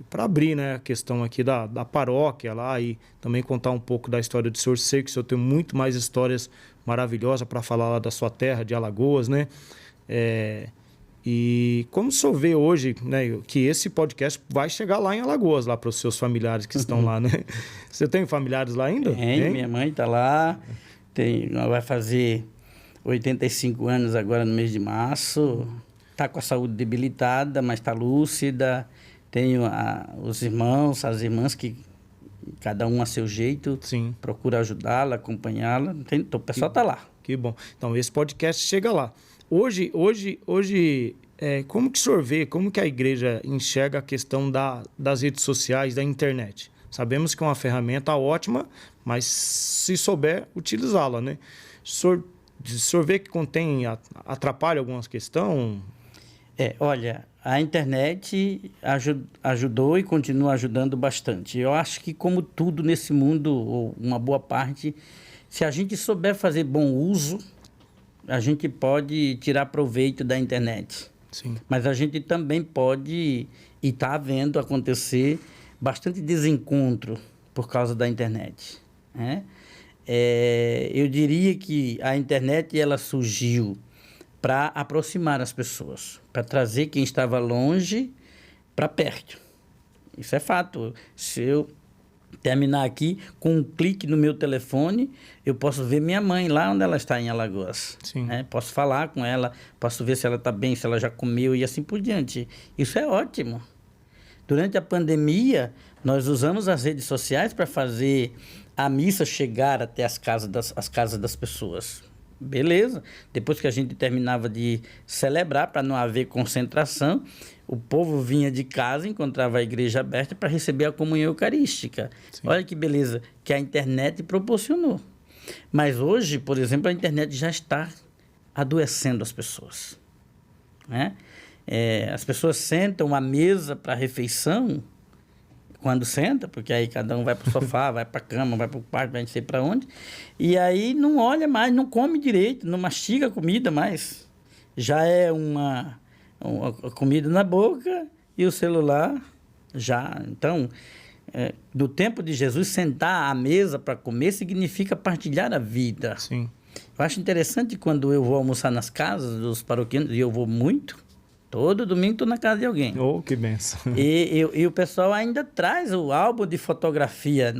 para abrir, né, a questão aqui da paróquia lá e também contar um pouco da história do senhor. Sei que o senhor tem muito mais histórias maravilhosas para falar lá da sua terra, de Alagoas, né? E como o senhor vê hoje, né, que esse podcast vai chegar lá em Alagoas, lá para os seus familiares que estão lá, né? Você tem familiares lá ainda? Tem, minha mãe está lá, vai fazer 85 anos agora no mês de março, está com a saúde debilitada, mas está lúcida. Tenho os irmãos, as irmãs que cada um a seu jeito, Sim. Procura ajudá-la, acompanhá-la. O pessoal está lá. Que bom. Então, esse podcast chega lá. Hoje como que o senhor vê, como que a igreja enxerga a questão das redes sociais, da internet? Sabemos que é uma ferramenta ótima, mas se souber utilizá-la, né? O senhor vê que atrapalha algumas questões? Olha, a internet ajudou e continua ajudando bastante. Eu acho que, como tudo nesse mundo, ou uma boa parte, se a gente souber fazer bom uso, a gente pode tirar proveito da internet. Sim. Mas a gente também pode, e está vendo acontecer, bastante desencontro por causa da internet, né? Eu diria que a internet ela surgiu para aproximar as pessoas, para trazer quem estava longe para perto. Isso é fato. Se eu terminar aqui, com um clique no meu telefone, eu posso ver minha mãe lá onde ela está, em Alagoas. Sim. Posso falar com ela, posso ver se ela está bem, se ela já comeu e assim por diante. Isso é ótimo. Durante a pandemia, nós usamos as redes sociais para fazer a missa chegar até as casas das pessoas. Beleza. Depois que a gente terminava de celebrar, para não haver concentração, o povo vinha de casa, encontrava a igreja aberta para receber a comunhão eucarística. Sim. Olha que beleza que a internet proporcionou. Mas hoje, por exemplo, a internet já está adoecendo as pessoas, né? As pessoas sentam à mesa para a refeição, quando senta, porque aí cada um vai para o sofá, vai para a cama, vai para o quarto, vai não sei para onde, e aí não olha mais, não come direito, não mastiga a comida mais. Já é uma comida na boca e o celular já. Então, do tempo de Jesus, sentar à mesa para comer significa partilhar a vida. Sim. Eu acho interessante quando eu vou almoçar nas casas dos paroquianos, e eu vou muito. Todo domingo estou na casa de alguém. Oh, que benção. E o pessoal ainda traz o álbum de fotografia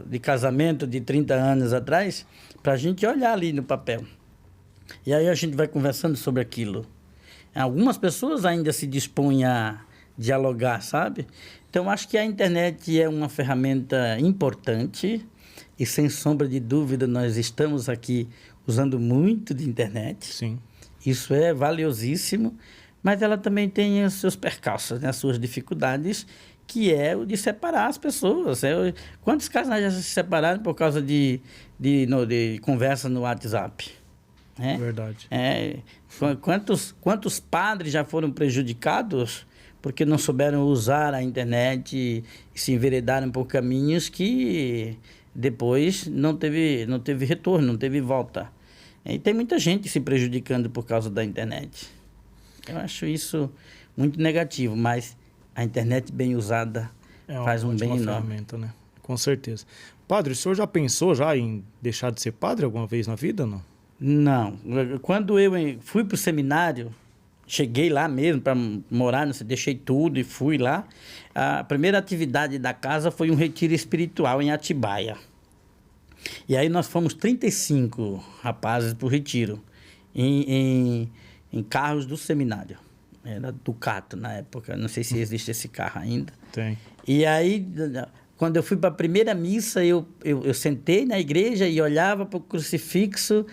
de casamento de 30 anos atrás para a gente olhar ali no papel. E aí a gente vai conversando sobre aquilo. Algumas pessoas ainda se dispõem a dialogar, sabe? Então, acho que a internet é uma ferramenta importante e, sem sombra de dúvida, nós estamos aqui usando muito de internet. Sim. Isso é valiosíssimo. Mas ela também tem os seus percalços, né? As suas dificuldades, que é o de separar as pessoas. Quantos casais já se separaram por causa de conversa no WhatsApp? Verdade. Quantos padres já foram prejudicados porque não souberam usar a internet e se enveredaram por caminhos que depois não teve retorno, não teve volta. E tem muita gente se prejudicando por causa da internet. Eu acho isso muito negativo, mas a internet bem usada faz um bem enorme. Né? Com certeza. Padre, o senhor já pensou em deixar de ser padre alguma vez na vida, não? Não. Quando eu fui para o seminário, cheguei lá mesmo para morar, deixei tudo e fui lá. A primeira atividade da casa foi um retiro espiritual em Atibaia. E aí nós fomos 35 rapazes para o retiro, em carros do seminário. Era Ducato na época, não sei se existe esse carro ainda. Tem. E aí, quando eu fui para a primeira missa, eu sentei na igreja e olhava para o crucifixo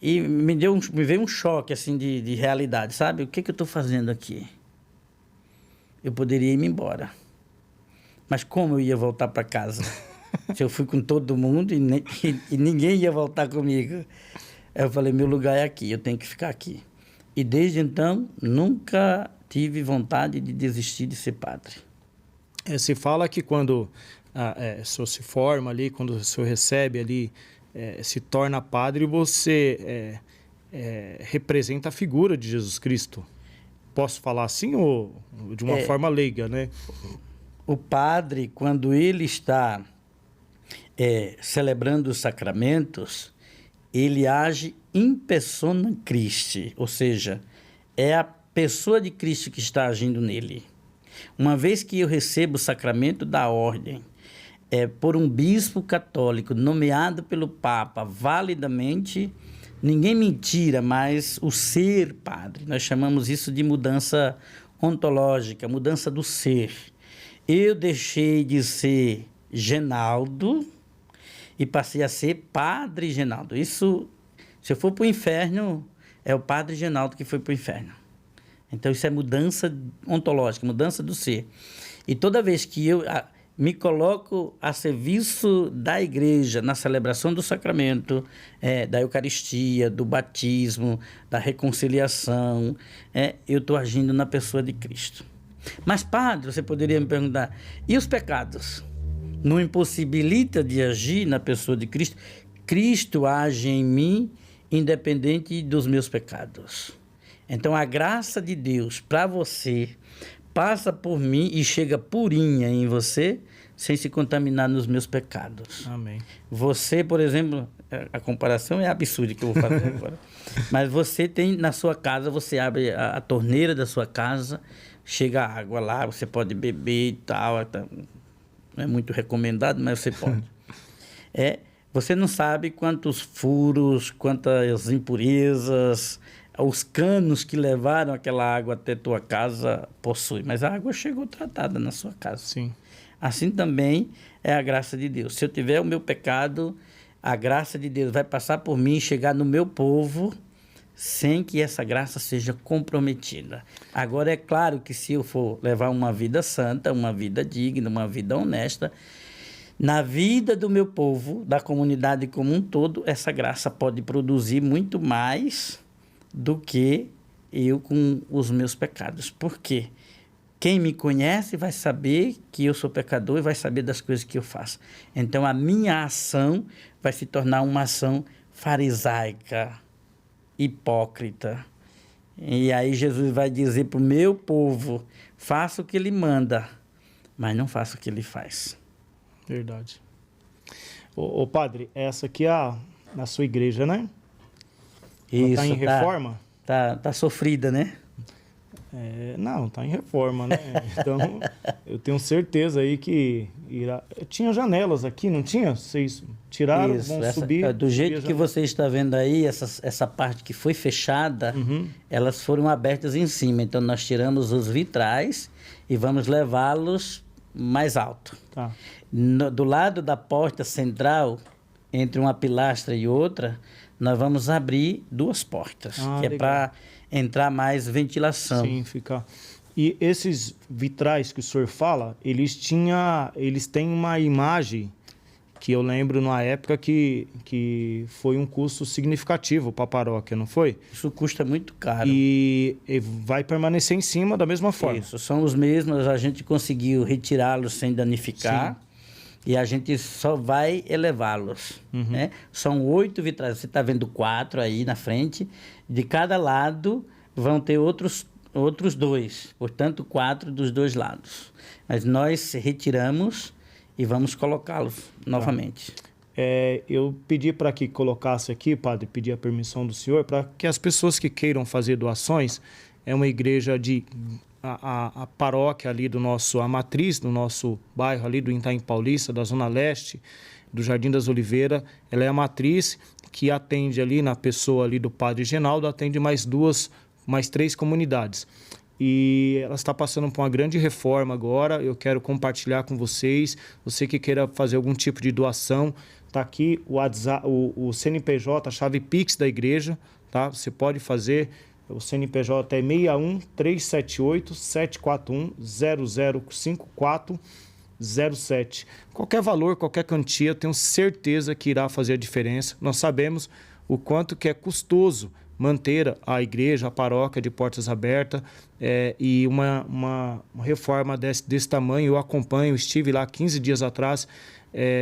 e me veio um choque assim, de realidade, sabe? O que eu estou fazendo aqui? Eu poderia ir embora. Mas como eu ia voltar para casa? Se eu fui com todo mundo e ninguém ia voltar comigo. Eu falei, meu lugar é aqui, eu tenho que ficar aqui. E desde então, nunca tive vontade de desistir de ser padre. Se fala que quando o senhor se forma ali, quando o senhor recebe ali, se torna padre, você representa a figura de Jesus Cristo. Posso falar assim ou de uma forma leiga, né? O padre, quando ele está celebrando os sacramentos, ele age in persona Christi, ou seja, é a pessoa de Cristo que está agindo nele. Uma vez que eu recebo o sacramento da ordem, por um bispo católico nomeado pelo Papa validamente, ninguém me tira mais o ser padre. Nós chamamos isso de mudança ontológica, mudança do ser. Eu deixei de ser Genaldo e passei a ser Padre Genaldo. Isso, se eu for para o inferno, é o Padre Genaldo que foi para o inferno. Então, isso é mudança ontológica, mudança do ser. E toda vez que eu me coloco a serviço da igreja, na celebração do sacramento, da Eucaristia, do batismo, da reconciliação, eu estou agindo na pessoa de Cristo. Mas, padre, você poderia me perguntar, e os pecados? Não impossibilita de agir na pessoa de Cristo? Cristo age em mim, independente dos meus pecados. Então, a graça de Deus para você passa por mim e chega purinha em você, sem se contaminar nos meus pecados. Amém. Você, por exemplo, a comparação é absurda que eu vou fazer agora, mas você tem na sua casa, você abre a torneira da sua casa, chega água lá, você pode beber e tal, não é muito recomendado, mas você pode. Você não sabe quantos furos, quantas impurezas, os canos que levaram aquela água até tua casa possui, mas a água chegou tratada na sua casa. Sim. Assim também é a graça de Deus. Se eu tiver o meu pecado, a graça de Deus vai passar por mim e chegar no meu povo sem que essa graça seja comprometida. Agora, é claro que se eu for levar uma vida santa, uma vida digna, uma vida honesta, na vida do meu povo, da comunidade como um todo, essa graça pode produzir muito mais do que eu com os meus pecados. Por quê? Quem me conhece vai saber que eu sou pecador e vai saber das coisas que eu faço. Então, a minha ação vai se tornar uma ação farisaica, hipócrita. E aí Jesus vai dizer para o meu povo, faça o que ele manda, mas não faça o que ele faz. Verdade. Ô padre, essa aqui é a sua igreja, né? Isso, está em reforma? Tá sofrida, né? Não, está em reforma, né? Então, eu tenho certeza aí que irá... Tinha janelas aqui, não tinha? Vocês tiraram, vão subir... Do jeito que você está vendo aí, essa parte que foi fechada, elas foram abertas em cima. Então, nós tiramos os vitrais e vamos levá-los mais alto. Tá. Do lado da porta central, entre uma pilastra e outra, nós vamos abrir 2 portas, que é para entrar mais ventilação. Sim, ficar. E esses vitrais que o senhor fala, eles têm uma imagem que eu lembro na época que foi um custo significativo para a paróquia, não foi? Isso custa muito caro. E vai permanecer em cima da mesma forma. Isso, são os mesmos, a gente conseguiu retirá-los sem danificar. Sim. E a gente só vai elevá-los. Né? São 8 vitrais. Você está vendo 4 aí na frente. De cada lado vão ter outros 2. Portanto, 4 dos 2 lados. Mas nós retiramos e vamos colocá-los novamente. Eu pedi para que colocasse aqui, padre, pedi a permissão do senhor, para que as pessoas que queiram fazer doações, é uma igreja de... A paróquia ali a matriz do nosso bairro ali do Itaim Paulista, da Zona Leste, do Jardim das Oliveiras, ela é a matriz que atende ali na pessoa ali do Padre Genaldo, atende mais 3 comunidades. E ela está passando por uma grande reforma agora, eu quero compartilhar com vocês, você que queira fazer algum tipo de doação, está aqui o WhatsApp, o CNPJ, a chave Pix da igreja, tá? Você pode fazer... O CNPJ é 61-378-741-005407. Qualquer valor, qualquer quantia, eu tenho certeza que irá fazer a diferença. Nós sabemos o quanto que é custoso manter a igreja, a paróquia de portas abertas, e uma reforma desse tamanho. Eu acompanho, estive lá 15 dias atrás,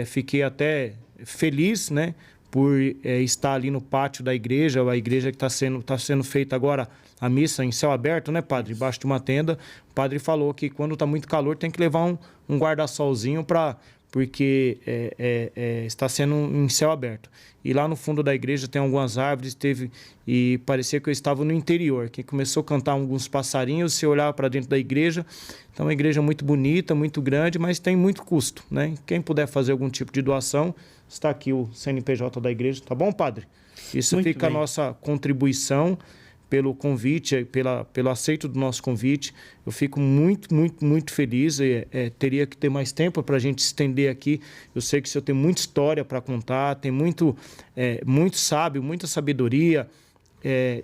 fiquei até feliz, né, por estar ali no pátio da igreja, a igreja que está sendo feita agora a missa em céu aberto, né, padre? Debaixo de uma tenda. O padre falou que quando está muito calor tem que levar um guarda-solzinho porque está sendo em céu aberto. E lá no fundo da igreja tem algumas árvores, e parecia que eu estava no interior, que começou a cantar alguns passarinhos, você olhava para dentro da igreja. Então, é uma igreja muito bonita, muito grande, mas tem muito custo, né? Quem puder fazer algum tipo de doação, está aqui o CNPJ da igreja, tá bom, padre? Isso muito fica bem. A nossa contribuição pelo convite, pelo aceito do nosso convite. Eu fico muito, muito, muito feliz. Teria que ter mais tempo para a gente estender aqui. Eu sei que o senhor tem muita história para contar, tem muito sábio, muita sabedoria,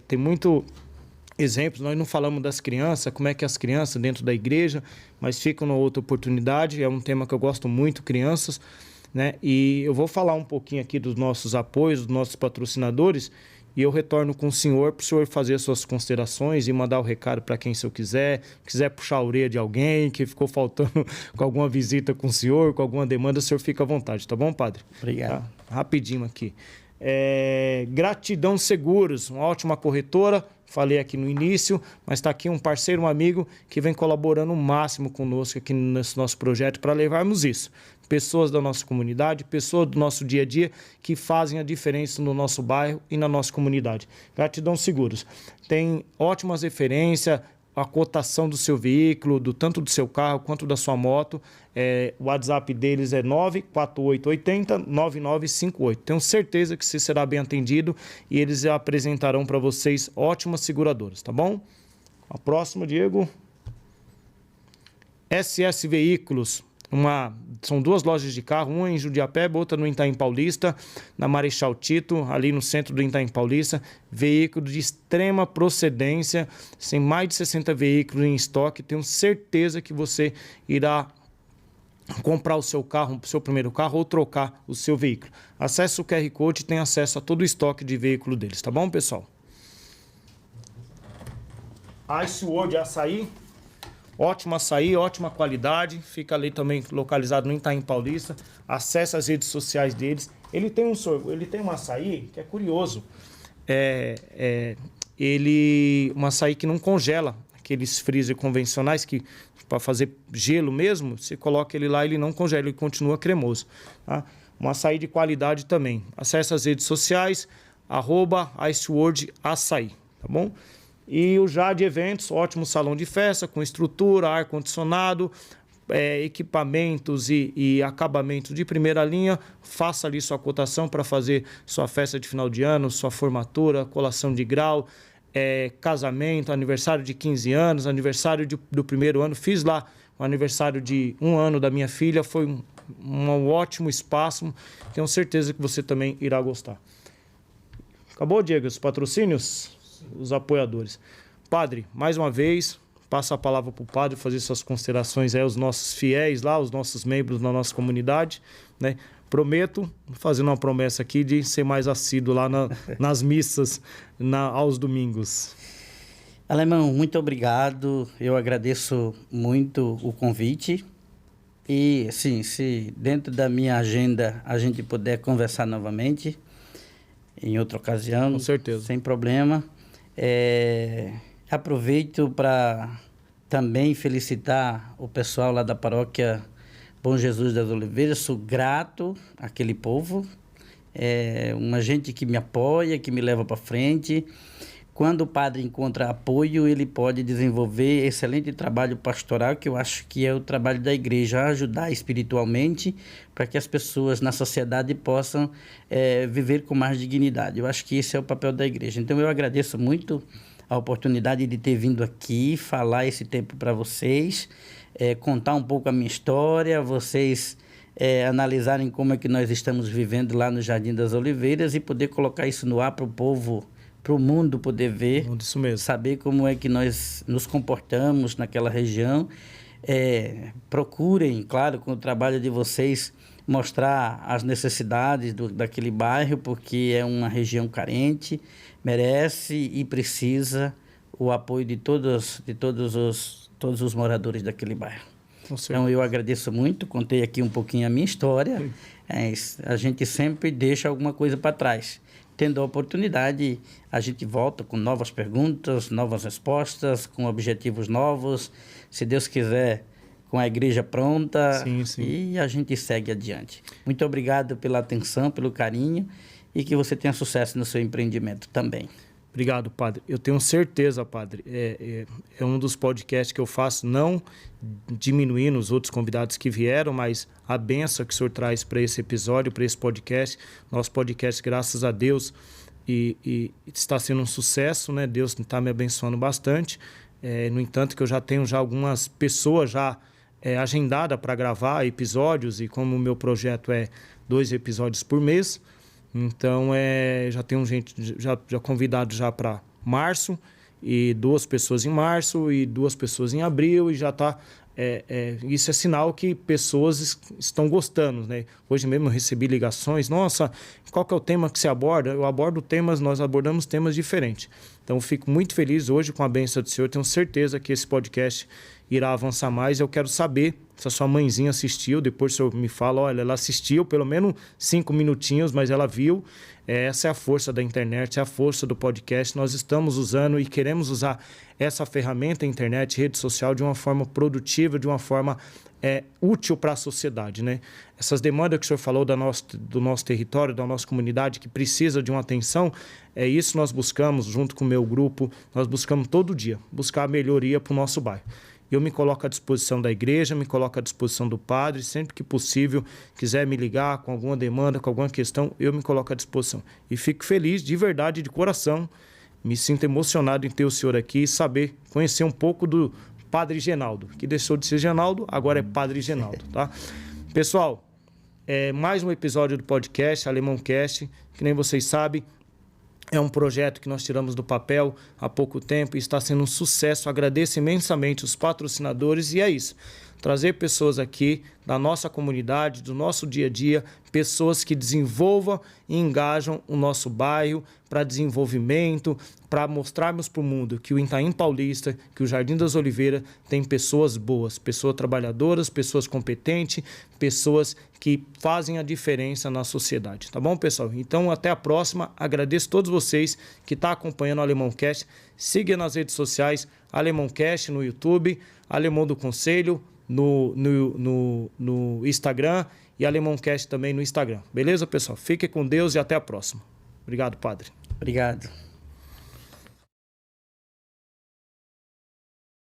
tem muito exemplos. Nós não falamos das crianças, como é que as crianças dentro da igreja, mas fica numa outra oportunidade. É um tema que eu gosto muito, crianças, né? E eu vou falar um pouquinho aqui dos nossos apoios, dos nossos patrocinadores, e eu retorno com o senhor para o senhor fazer as suas considerações e mandar o recado para quem o senhor quiser puxar a orelha de alguém que ficou faltando com alguma visita com o senhor, com alguma demanda, o senhor fica à vontade, tá bom, padre? Obrigado. Tá? Rapidinho aqui. Gratidão Seguros, uma ótima corretora, falei aqui no início, mas está aqui um parceiro, um amigo que vem colaborando o máximo conosco aqui nesse nosso projeto para levarmos isso. Pessoas da nossa comunidade, pessoas do nosso dia a dia que fazem a diferença no nosso bairro e na nossa comunidade. Gratidão Seguros. Tem ótimas referências, a cotação do seu veículo, tanto do seu carro quanto da sua moto. O WhatsApp deles é 94880-9958. Tenho certeza que você será bem atendido e eles apresentarão para vocês ótimas seguradoras, tá bom? A próxima, Diego. SS Veículos. São duas lojas de carro, uma em Jundiapé, outra no Itaim Paulista, na Marechal Tito, ali no centro do Itaim Paulista. Veículo de extrema procedência, sem mais de 60 veículos em estoque. Tenho certeza que você irá comprar o seu carro, o seu primeiro carro, ou trocar o seu veículo. Acesse o QR Code e tem acesso a todo o estoque de veículo deles, tá bom, pessoal? Ice World Açaí. Ótimo açaí, ótima qualidade. Fica ali também localizado no Itaim Paulista. Acesse as redes sociais deles. Ele tem um açaí que é curioso. Um açaí que não congela. Aqueles freezer convencionais que para fazer gelo mesmo, você coloca ele lá, ele não congela, ele continua cremoso. Tá? Um açaí de qualidade também. Acesse as redes sociais, @IceWorldAçaí, tá bom? E o Jade Eventos, ótimo salão de festa, com estrutura, ar-condicionado, equipamentos e acabamentos de primeira linha. Faça ali sua cotação para fazer sua festa de final de ano, sua formatura, colação de grau, casamento, aniversário de 15 anos, aniversário do primeiro ano. Fiz lá o aniversário de 1 ano da minha filha, foi um ótimo espaço. Tenho certeza que você também irá gostar. Acabou, Diego, os patrocínios? Os apoiadores. Padre, mais uma vez, passa a palavra para o padre fazer suas considerações aí aos nossos fiéis lá, os nossos membros da nossa comunidade, né? Prometo, fazendo uma promessa aqui, de ser mais assíduo lá nas missas aos domingos. Alemão, muito obrigado. Eu agradeço muito o convite. E, sim, se dentro da minha agenda a gente puder conversar novamente, em outra ocasião, com certeza, sem problema. Aproveito para também felicitar o pessoal lá da paróquia Bom Jesus das Oliveiras. Sou grato àquele povo, uma gente que me apoia, que me leva para frente. Quando o padre encontra apoio, ele pode desenvolver excelente trabalho pastoral, que eu acho que é o trabalho da igreja, ajudar espiritualmente para que as pessoas na sociedade possam viver com mais dignidade. Eu acho que esse é o papel da igreja. Então, eu agradeço muito a oportunidade de ter vindo aqui, falar esse tempo para vocês, contar um pouco a minha história, vocês analisarem como é que nós estamos vivendo lá no Jardim das Oliveiras e poder colocar isso no ar para o povo, para o mundo poder ver, isso mesmo, saber como é que nós nos comportamos naquela região. Procurem, claro, com o trabalho de vocês, mostrar as necessidades daquele bairro, porque é uma região carente, merece e precisa o apoio de todos os moradores daquele bairro. Então, eu agradeço muito, contei aqui um pouquinho a minha história. A gente sempre deixa alguma coisa para trás. Tendo a oportunidade, a gente volta com novas perguntas, novas respostas, com objetivos novos. Se Deus quiser, com a igreja pronta, sim. E a gente segue adiante. Muito obrigado pela atenção, pelo carinho e que você tenha sucesso no seu empreendimento também. Obrigado, padre. Eu tenho certeza, padre, é um dos podcasts que eu faço, não diminuindo os outros convidados que vieram, mas a bênção que o senhor traz para esse episódio, para esse podcast. Nosso podcast, graças a Deus, e está sendo um sucesso, né? Deus está me abençoando bastante. No entanto, que eu já tenho algumas pessoas agendadas para gravar episódios, e como o meu projeto é 2 episódios por mês, então já tenho gente já convidado já para março, e 2 pessoas em março e 2 pessoas em abril, e já está... isso é sinal que pessoas estão gostando, né? Hoje mesmo eu recebi ligações: nossa, qual que é o tema que você aborda? Eu abordo temas, nós abordamos temas diferentes. Então, fico muito feliz hoje com a bênção do Senhor. Tenho certeza que esse podcast irá avançar mais. Eu quero saber se a sua mãezinha assistiu. Depois o senhor me fala: olha, ela assistiu pelo menos 5 minutinhos, mas ela viu. Essa é a força da internet, é a força do podcast. Nós estamos usando e queremos usar essa ferramenta, a internet, rede social, de uma forma produtiva, de uma forma útil para a sociedade, né? Essas demandas que o senhor falou do nosso território, da nossa comunidade, que precisa de uma atenção, isso nós buscamos junto com o meu grupo. Nós buscamos todo dia, buscar a melhoria para o nosso bairro. Eu me coloco à disposição da igreja, me coloco à disposição do padre, sempre que possível, quiser me ligar com alguma demanda, com alguma questão, eu me coloco à disposição. E fico feliz, de verdade, de coração, me sinto emocionado em ter o senhor aqui e conhecer um pouco do Padre Genaldo, que deixou de ser Genaldo, agora é Padre Genaldo, tá? Pessoal, mais um episódio do podcast Alemão Cast, que nem vocês sabem, é um projeto que nós tiramos do papel há pouco tempo e está sendo um sucesso. Agradeço imensamente os patrocinadores, e é isso. Trazer pessoas aqui da nossa comunidade, do nosso dia a dia, pessoas que desenvolvam e engajam o nosso bairro para desenvolvimento, para mostrarmos para o mundo que o Itaim Paulista, que o Jardim das Oliveiras tem pessoas boas, pessoas trabalhadoras, pessoas competentes, pessoas que fazem a diferença na sociedade. Tá bom, pessoal? Então, até a próxima. Agradeço a todos vocês que estão acompanhando o Alemão Cast. Siga nas redes sociais, Alemão Cast no YouTube, Alemão do Conselho no Instagram, e Alemão Cast também no Instagram. Beleza, pessoal? Fique com Deus e até a próxima. Obrigado, padre. Obrigado.